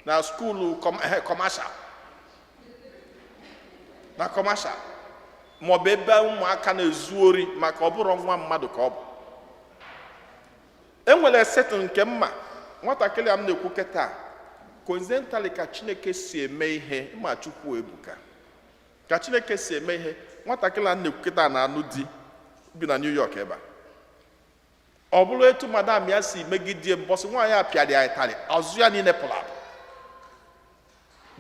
na skuulu commercial, na commercial, maọbụ ebe ụmụaka na-ezu ori maka ọ bụrụ nwa mmadụ ka ọ bụ. Enwere setting nke mma, nwatakịrị m na-ekwu kịta, coincidentally ka Chineke si eme ihe, ma Chukwu ebuka. Ka Chineke si eme ihe, nwatakịrị m na-ekwu kịta na-anụ di bi na New York ebe a. Ọ bụrụ etu madam ya si megidie mbọsị nwaanyị a pịara ya ịtarị, azụ ya niile pụrụ apụ.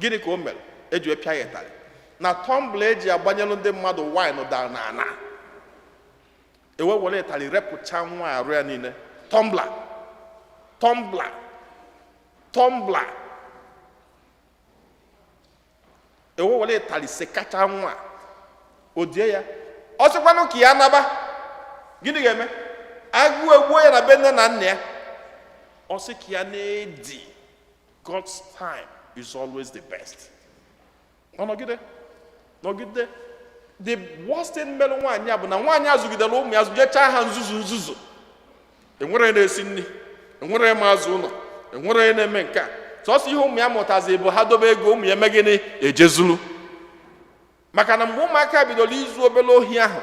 Gịnị ka o mere? Eji pịa ya ịtarị. Na tumbler eji agbanyelụ ndị mmadụ wine dara n'ala. Ewe were ịtarị repụcha nwa arụ ya niile. Tumbler. Ewe were ịtarị sekacha nwa. O die ya. Ọ sịkwanụ ka ya naba. Gịnị ga-eme? Agụ egbuo ya na be nne na nna ya. Ọ sị ka ya na-edi. God's time is always the best. Nọgide. The worst thing mere nwaanyị a bụ na nwaanyị azụgidere ụmụ ya zụjechaa ha nzuzu. Enwere na-esi nri, enwere ma azụ ụlọ, enwere na-eme nke a. Sọsọ ihe ụmụ ya mụtazi bụ ha dobe ego ụmụ ya megịnị ejezulu. Maka na mgbe ụmụaka bidoro izu obere ohi ahụ,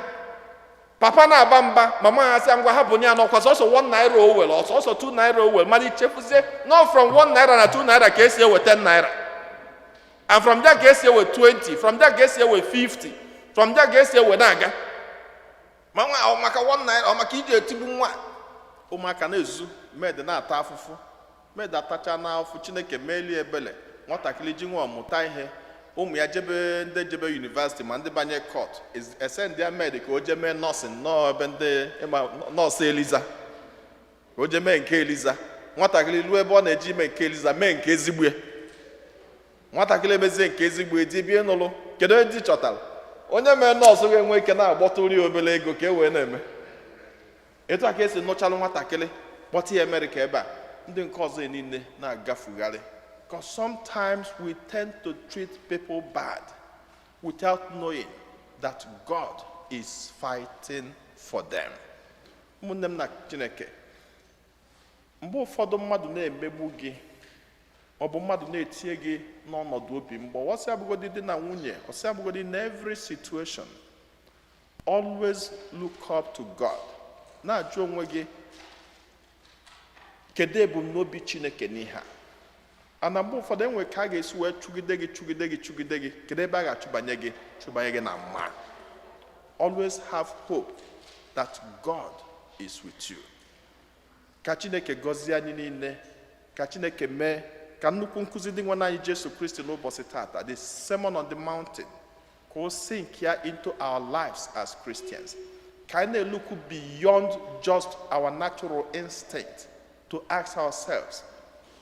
papa na-aba mba, mama ya sị ngwa ha bụ nye anọkwa sọsọ 1 naira o were, ọsọsọ 2 naira o were, mana ichefuzie no from 1 naira na 2 naira ka esi ewe 10 naira. And from there ka esi ewe 20, from there ka esi ewe 50, from there ka esi ewe na-aga. Maka 1 naira, maka iji etigbu nwa. ụmụaka na-ezu med na-ata afụfụ, med atacha na afụfụ, Chineke meelie ebele, nwatakịrị ji nwa ọmụta ihe, ụmụ ya jebe ndị jebe yunivasiti ma ndị banye kọt, ese ndị med ka o jee mee nọọsịn n'ebe ndị nọọsụ Eliza, ka o jee mee nke Eliza. Nwatakịrị ruo ebe ọ na-eji ime nke Eliza mee nke ezigbo ya. Nwatakịrị emezie nke ezigbo di bie n'ụlọ. Kedu onye di chọtara? Onye mee nọọsụ ga-enwe ike na-agbọtụri obere ego ka e wee na-eme. Etu a ka esi nụchalụ nwatakịrị kpọta ya Amerịka ebe a, ndị nke ọzọ niile na-agafugharị. Because sometimes we tend to treat people bad without knowing that God is fighting for them. Ụmụnne m na Chineke, mgbe ụfọdụ mmadụ na-emegbu gị, ọ bụ mmadụ na-etinye gị n'ọnọdụ obi mgbe ọsị abụgodị di na nwunye, ọsị abụgodị in every situation, always look up to God. Na-ajụ onwe gị, kedu ebumnobi Chineke n'ihe a? Ana mgbe ụfọdụ enwe ka a ga-esi wee chụgide gị, kedu ebe a ga-achụbanye gị na mma. Always have hope that God is with you. Ka Chineke gọzie anyị niile, ka Chineke mee ka nnukwu nkụzi dị nwanne anyị Jesu Kristi n'ụbọchị tata, the Sermon on the Mountain, ka o sink ya into our lives as Christians. Ka anyị na-look beyond just our natural instinct to ask ourselves,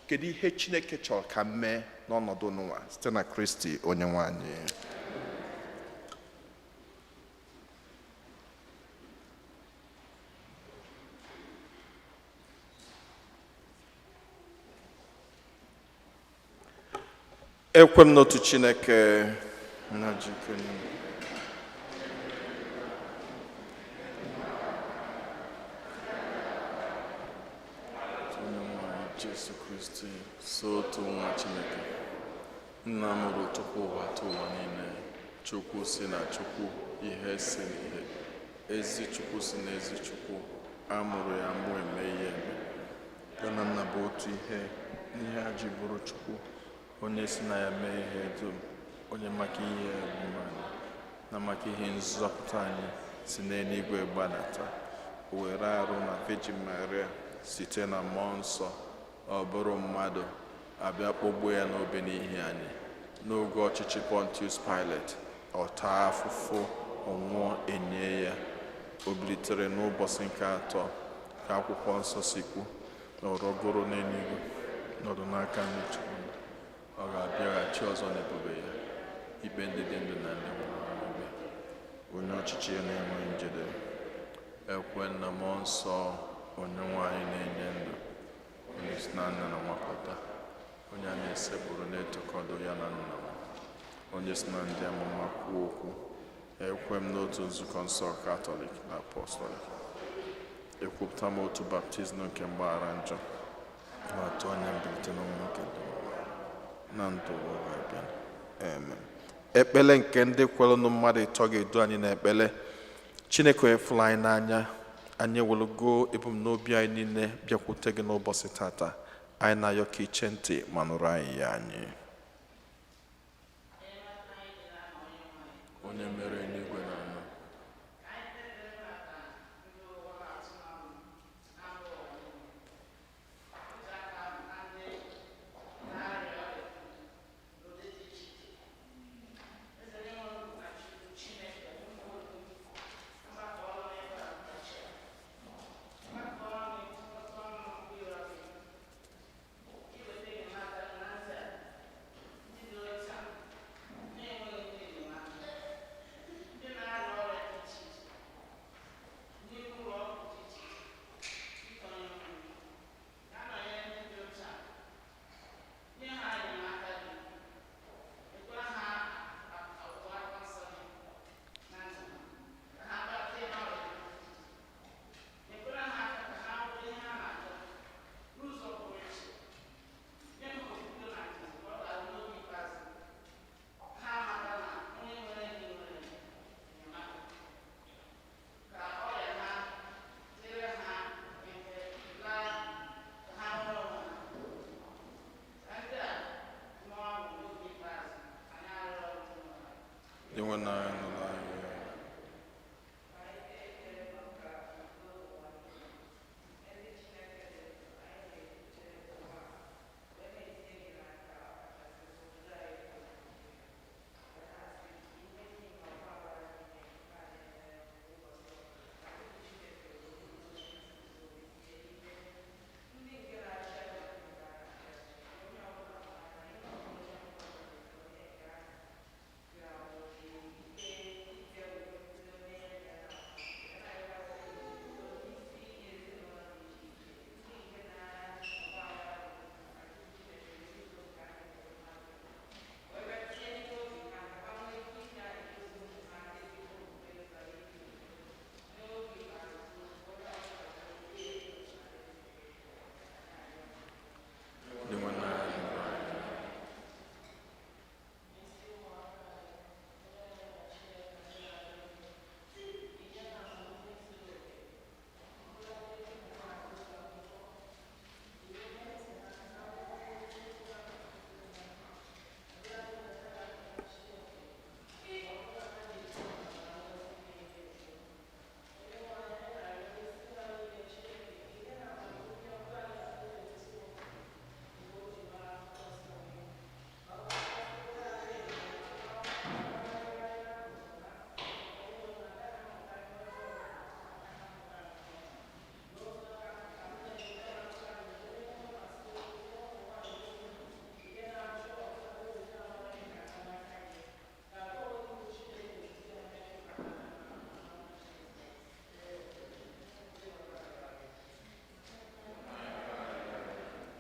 kedu ihe Chineke chọrọ ka mee n'ọnọdụ n'ụwa site na Kristi onye nwe anyị. Ekwe m n'otu Chineke na jikere Jesu Kristi, so otu nwa Chineke, nna mụrụ tupu ụwa tụ ụwa niile, Chukwu si na Chukwu, ihe si n'ihe, ezi Chukwu si n'ezi Chukwu, a mụrụ ya mụ eme ihe eme. Ya na nna bụ otu ihe, n'ihe a ji bụrụ Chukwu, onye si na ya mee ihe dum, onye maka ihe ebumanyị na maka ihe nzọpụta anyị si n'eluigwe gbadata, o were arụ na Virgin Maria site na mmụọ nsọ, ọ bụrụ mmadụ, abịa kpọgbuo ya n'obe n'ihi anyị. N'oge ọchịchị Pontius Pilate, ọ taa afụfụ, ọ nwụọ, enye ya. O bilitere n'ụbọchị nke atọ ka akwụkwọ nsọ si kwu, na ọ rọgoro n'eluigwe, nọdụ n'aka nri Chukwu. Ọ ga-abịaghachi ọzọ n'ebube ya, ikpe ndị dị ndụ na ndị nwụrụ anwụ. Onye ọchịchị ya na-enwe njedebe. Ekwe na mmụọ nsọ, onye nwanyị na-enye ndụ, onye si na nna na nwapụta, onye a na-esepụrụ na-etokọdo ya na nna m, onye si na ndị amụma kwuo okwu. Ekwe m n'otu nzukọ nsọ Katọlik na Apọstọlik. Ekwupụta m otu baptizim nke mgbaghara njọ, ma atụ anya mbilite n'ọnwụ nke ndụ na ndụ ụwa abịa. Amen. Ekpele nke ndị kwerenụ mmadụ ịtọ ga-edu anyị n'ekpele. Chineke efula anyị n'anya, anyị welugo ebumnobi anyị niile bịakwute gị n'ụbọchị tata. Anyị na-ayọ ka iche ntị ma nụrụ anyị ya anyị. Onye mere eluigwe na ala,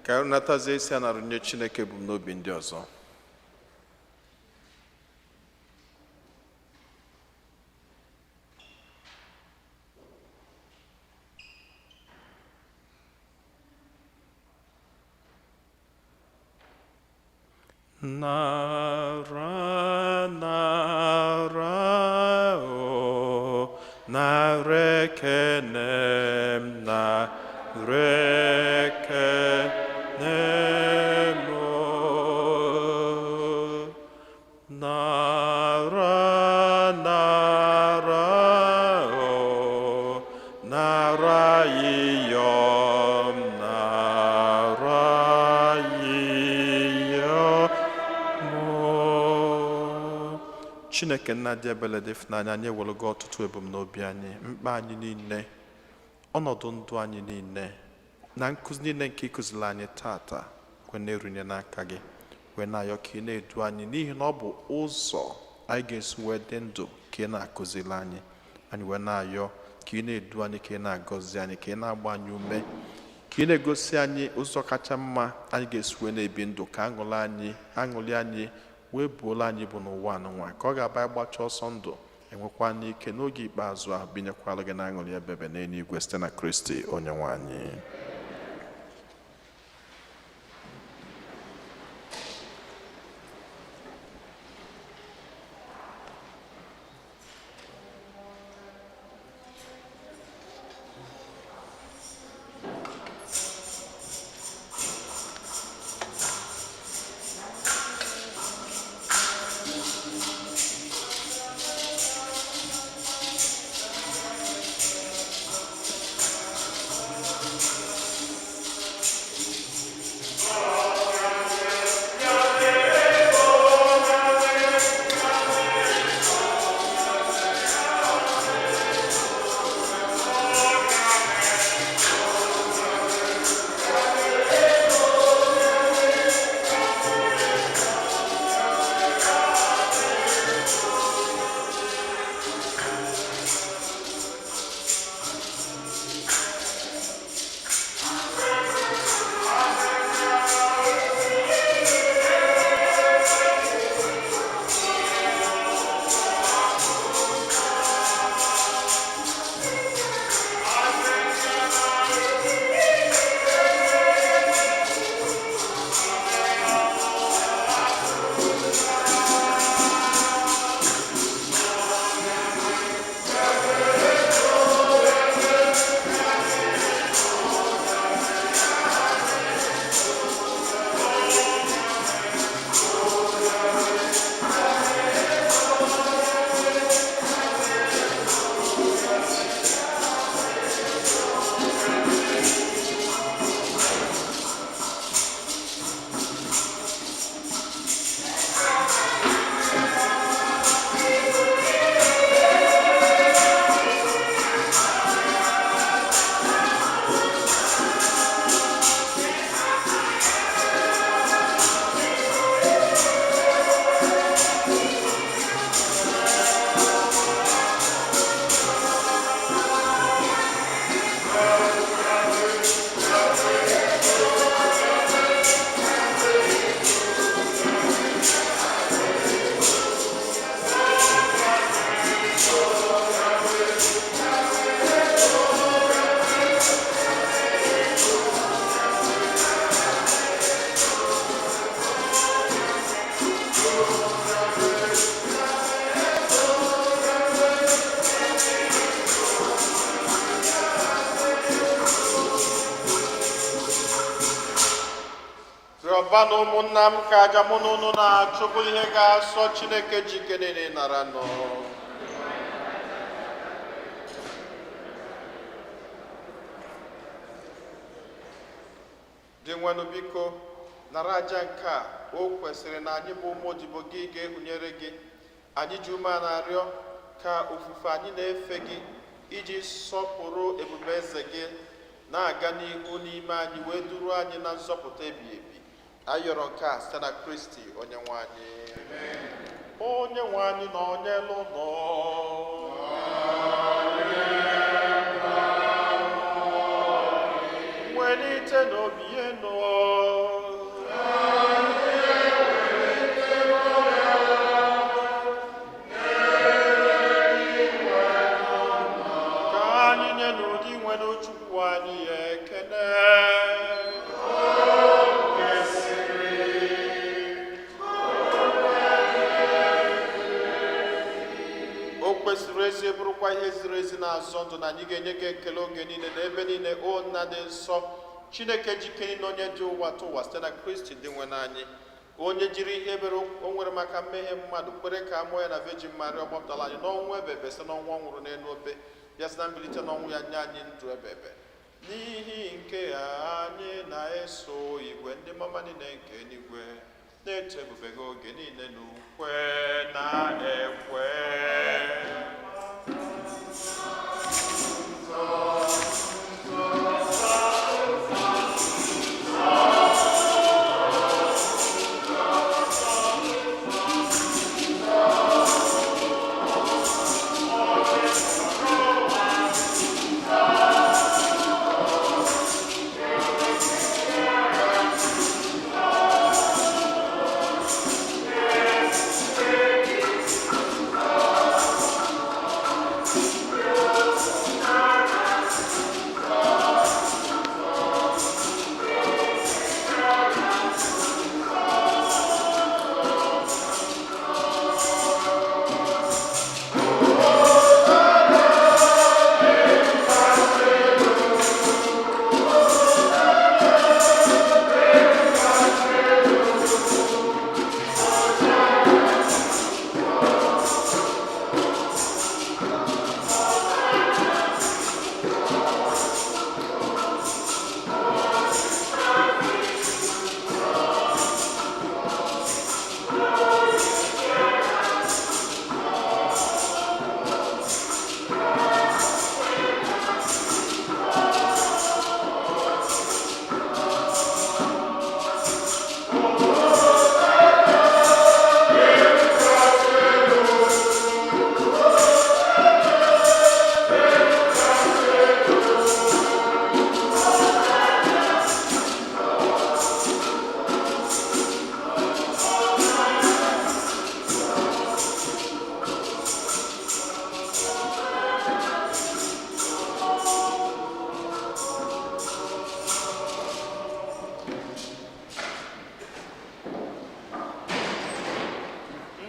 ka natazie isi a na-arụnye Chineke ebumnobi ndị ọzọ. Nara, nara, o, narekenem, narekenem, o. Nara, nara, o, nara yiyom, nara yiyom. Chineke nna dị ebele dị ịfụnanya, anyị ewelego ọtụtụ ebumnobi anyị, mkpa anyị niile, ọnọdụ ndụ anyị niile, na nkụzi niile nke ịkụziri anyị tata, kwe na-erunye n'aka gị, wee na-ayọ ka ị na-edu anyị, n'ihi na ọ bụ ụzọ anyị ga-esi wee dị ndụ ka ị na-akụziri anyị. Anyị wee na-ayọ ka ị na-edu anyị, ka ị na-agọzi anyị, ka ị na-agba anyị ume, ka ị na-egosi anyị ụzọ kacha mma anyị ga-esi wee na-ebi ndụ, ka aṅụrị anyị wee buola anyị bụ n'ụwa anụnwa, ka ọ ga-aba ịgbacha ọsọ ndụ enwekwa n'ike n'oge ikpeazụ ahụ, binyekwala gị na aṅụrị ebebe n'eluigwe site na Kristi onye nwe anyị. Ọba na ụmụnna m ka aja mụ na unu na-achụbụ ihe ga-asọ Chineke ji ike niile nara nọ. Dị nwenụ biko nara aja nke a, o kwesịrị na anyị bụ ụmụ odibo gị ga-ehunyere gị. Anyị ji ume na-arịọ ka ofufe anyị na-efe gị iji sọpụrụ ebube eze gị na-aga n'ihu n'ime anyị, wee duru anyị na nzọpụta ebighị ebi. Ayọrọ nke a site na Kristi onye nwe anyị. Onye nwe anyị na onye elu nọ. Welite n'obi enu. ezie bụrụkwa ihe ziri ezi na-azọ ndụ, na anyị ga-enye gị ekele oge niile na ebe niile, o nna dị nsọ, Chineke jike niile, onye dị ụwa tụwa site na Kristi dị nwe n'anyị, onye jiri ihe ebere o nwere maka mmehie mmadụ kwere ka amụọ ya na Virgin Mary ọ gbapụtara anyị n'ọnwụ ebebe site n'ọnwụ ọ nwụrụ n'elu obe, ya site na mbilite n'ọnwụ ya nye anyị ndụ ebebe. N'ihi nke ya anyị na-eso igwe ndị mama niile nke eluigwe na-eto ebube gị oge niile n'ukwe na ekwe.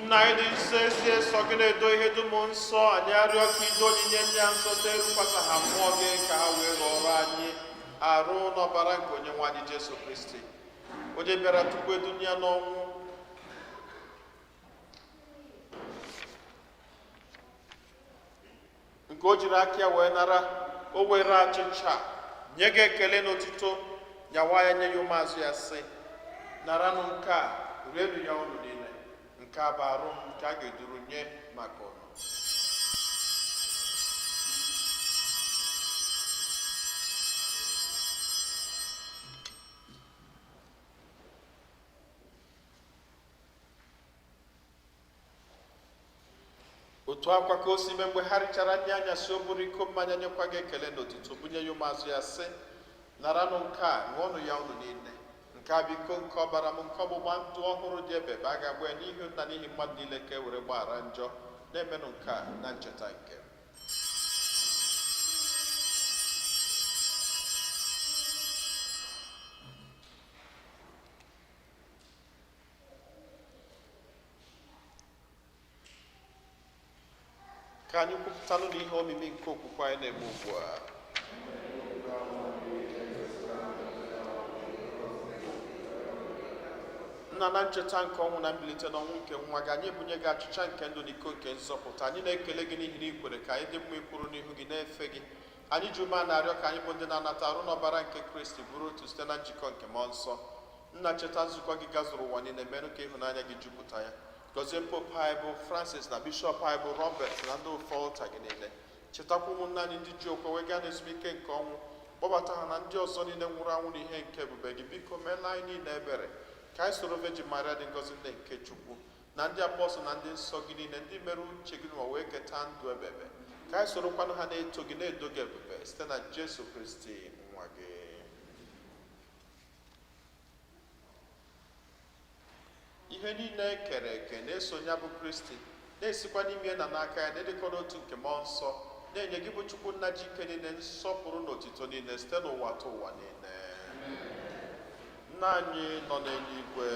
Nna anyị dị nsọ, ezi eso gị na-edo ihe dum nsọ, anyị arịọ ka ido onyinye ndị a nsọ terukwasa ha mmụọ gị ka ha wee ghọrọ anyị arụ n'ọbara nke onye nwe anyị Jesu Kristi, onye bịara tupu edunya n'ọnwụ, nke o jiri aka ya wee nara, o were achịcha nye gị ekele n'otito, nyawa ya nye ya ụmụazụ ya sị, naranụ nke a, rienụ ya unu niile, nke a bụ arụ m nke a ga-eduru nye maka unu. Otu akwa ka o si mee mgbe ha richara nri anyasị, o buru iko mmanya nyekwa gị ekele n'otito, bunye ya ụmụazụ ya sị, naranụ nke a, ṅụọnụ ya unu niile, nke a bụ iko nke ọbara m, nke ọgbụgba ndụ ọhụrụ dị ebebe, a ga-agba ya n'ihi nna n'ihi mmadụ niile ka e were gbaghara njọ. Na-emenụ nke a na ncheta nke m. Ka anyị kwupụtanụ n'ihe omimi nke okwukwe anyị na-eme ugbu a. Nna, na ncheta nke ọnwụ na mbilite n'ọnwụ nke nwa gị, anyị ebunye gị achịcha nke ndụ na iko nke nzọpụta. Anyị na-ekele gị n'ihi na ikwere ka anyị dị mma ikwuru n'ihu gị na-efe gị. Anyị ji ume a na-arịọ ka anyị bụ ndị na-anata arụ n'ọbara nke Kristi bụrụ otu site na njikọ nke mmụọ nsọ. Nna, cheta nzukọ gị gazuru ụwa niile, merụ ka ịhụnanya gị jupụta ya. Gọzie Pope anyị bụ Francis na Bishọp anyị bụ Robert na ndị ofe ọlta gị niile. Chetakwa ụmụnna anyị ndị ji okwe wega n'ezumike nke ọnwụ, kpọbata ha na ndị ọzọ niile nwụrụ anwụ n'ihe nke ebube gị. Biko meela anyị niile ebere, ka anyị soro Virgin Maria dị ngọzi ndị nke Chukwu na ndị apọstọl na ndị nsọ gị niile, ndị mere uche gị ma wee keta ndụ ebebe. Ka anyị sorokwanụ ha na-eto gị na-edo gị ebube site na Jesu Kristi nwa gị. Ihe niile ekere eke na-esonye bụ Kristi, na-esikwa n'ime na n'aka ya, na-edekọ n'otu nke mmụọ nsọ, na-enye gị bụ Chukwu nna ji ike niile, nsọpụrụ na otito niile site n'ụwa ta ụwa niile. Nna anyị nọ n'eluigwe,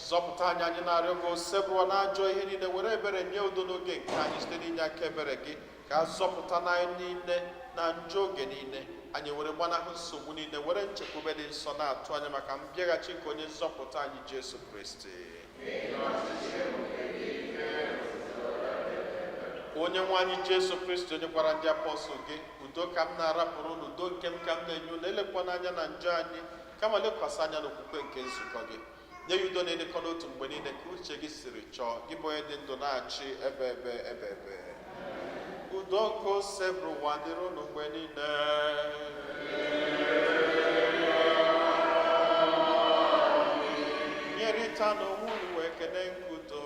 zọpụta anyị, anyị na-arịọ gị osebụrụ n'ajọ ihe niile, were ebere nye udo n'oge nke anyị site n'inye aka ebere gị, ka a zọpụta n'anyị niile na njọ oge niile. Anyị were gbanahụ nsogbu niile, were nchekwube dị nsọ na-atụ anya maka mbịaghachi nke onye nzọpụta anyị Jesu Kristi. Onye nwe anyị Jesu Kristi, onye gwara ndị apọstụl gị, udo ka m na-arapụrụ unu, udo nke m ka m na-enye unu, elekwana anya na njọ anyị, kama lekwasị anya n'okwukwe nke nzukọ gị. Nye ya udo na-edekọ n'otu mgbe niile ka uche gị siri chọọ, gị bụ onye dị ndụ na-achị ebe. Udo nke ose bụrụ ụwa dịrị unu mgbe niile. Nyerịta n'onwe unu wee kene nke udo.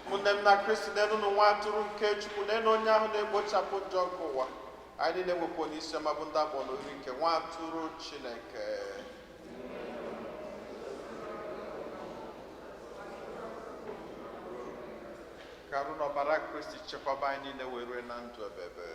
Ụmụnne m na Kristi, n'elu nwa atụrụ nke Chukwu, n'elu onye ahụ na-egbochapụ njọ nke ụwa, anyị niile wepụ n'isi ọma bụ ndị agbọ n'ori nke nwa atụrụ Chineke. Ka arụ n'ọbara Kristi chekwaba anyị niile wee rue na ndụ ebebe.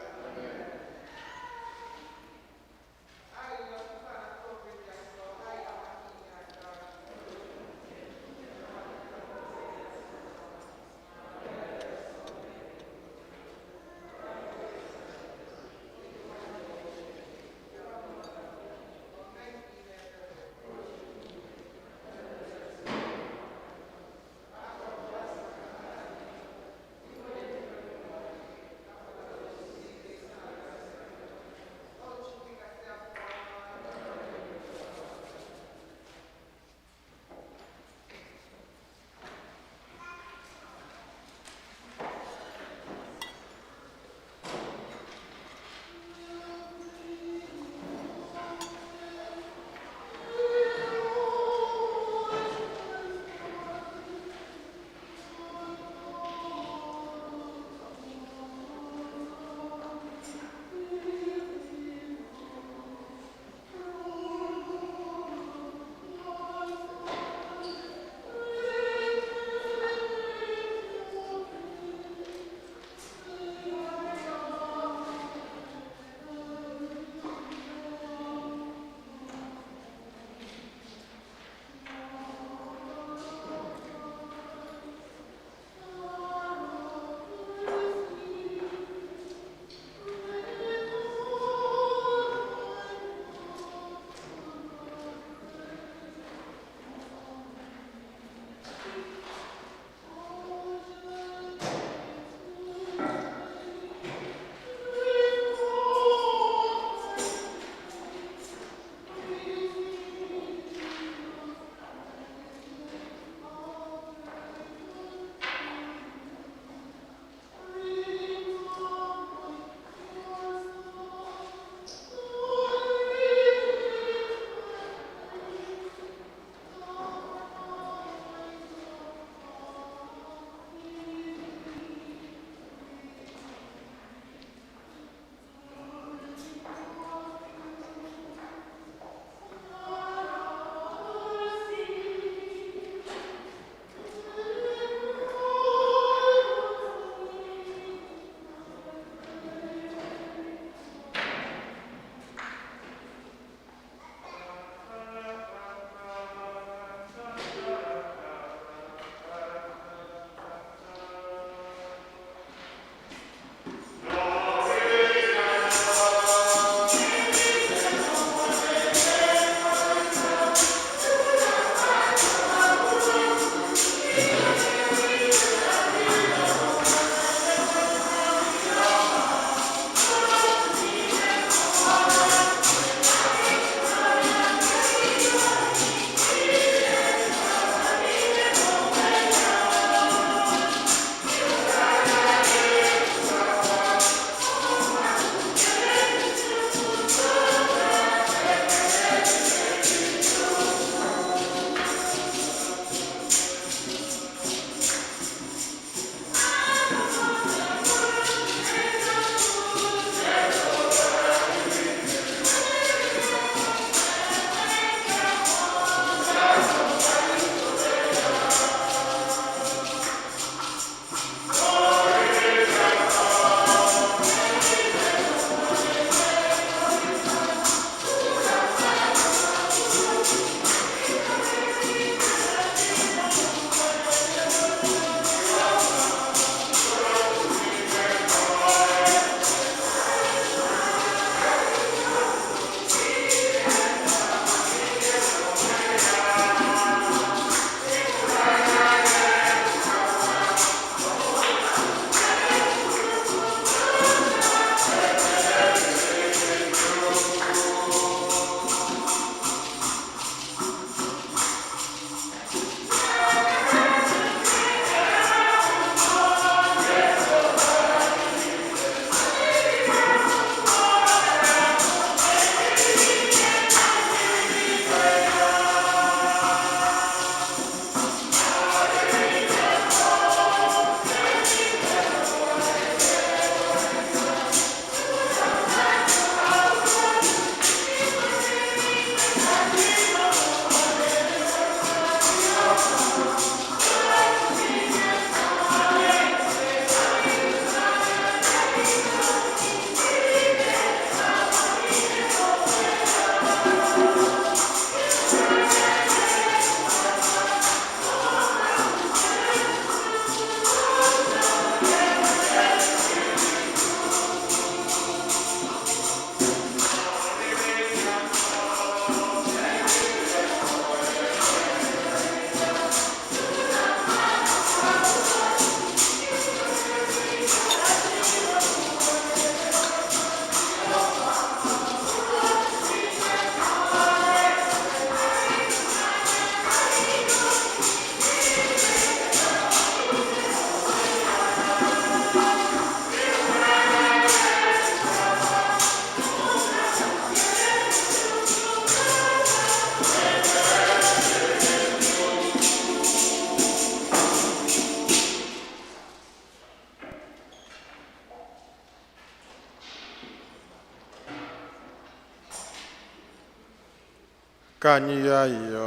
Ka anyị yọọ ayịyọ.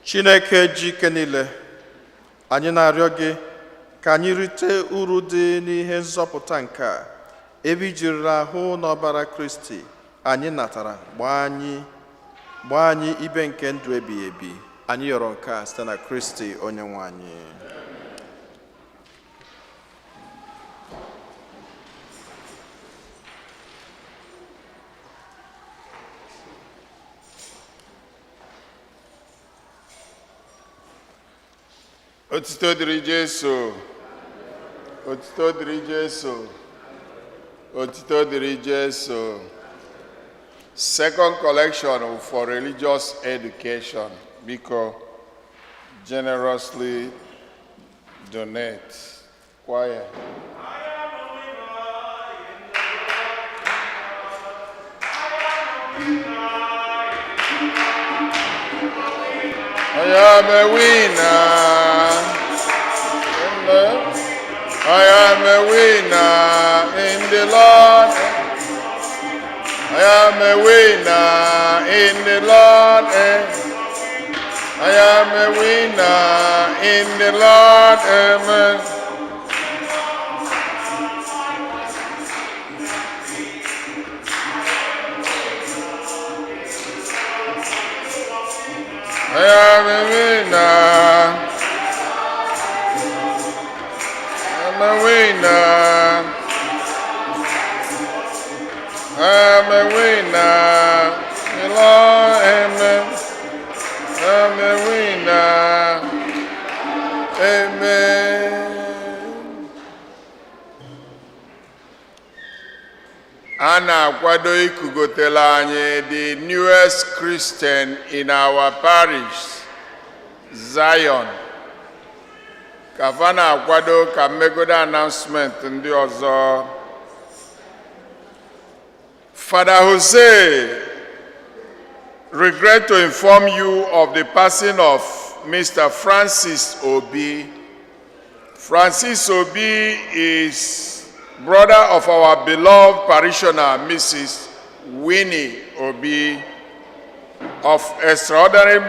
Chineke ji ike niile, anyị na-arịọ gị ka anyị rite uru dị n'ihe nzọpụta nke a, ebe i jirila ahụ n'ọbara Kristi anyị natara gbaa anyị ibe nke ndụ ebighị ebi. Anyị yọrọ nke a site na Kristi onye nwe anyị. Otito dịrị Jesu, otito dịrị Jesu, otito dịrị Jesu. Second collection for religious education. Biko, generously donate. Choir. I am a winner. I am a winner in the Lord. I am a winner in the Lord. I am a winner in the Lord. Amen. I am a winner. I'm a winner. I'm a winner. The Lord, amen. I'm a winner. Amen. Ana kwado ikugotela anyị the newest Christian in our parish, Zion. Kafana akwado ka mmegodo announcement ndị ọzọ. Father Jose, regret to inform you of the passing of Mr. Francis Obi. Francis Obi is brother of our beloved parishioner, Mrs. Winnie Obi, of extraordinary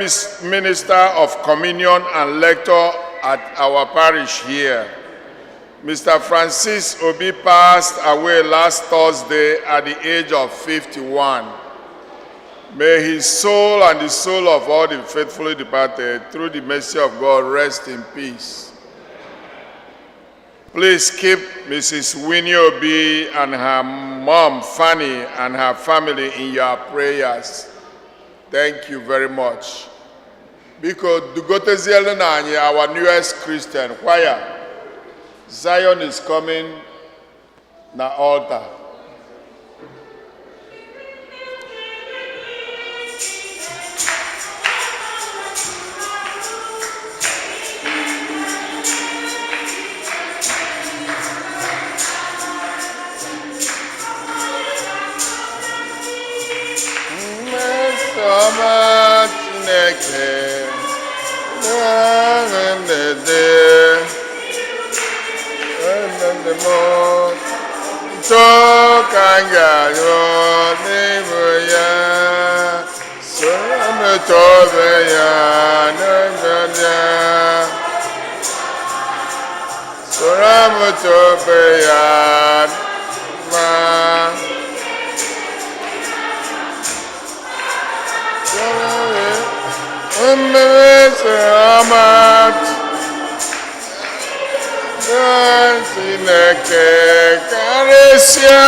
minister of communion and lector at our parish here. Mr. Francis Obi passed away last Thursday at the age of 51. May his soul and the soul of all the faithfully departed, through the mercy of God, rest in peace. Please keep Mrs. Winnie Obi and her mom, Fanny, and her family in your prayers. Thank you very much. Because Dugoteziel Nani, our newest Christian choir, Zion is coming na altar. Chineke karịsịa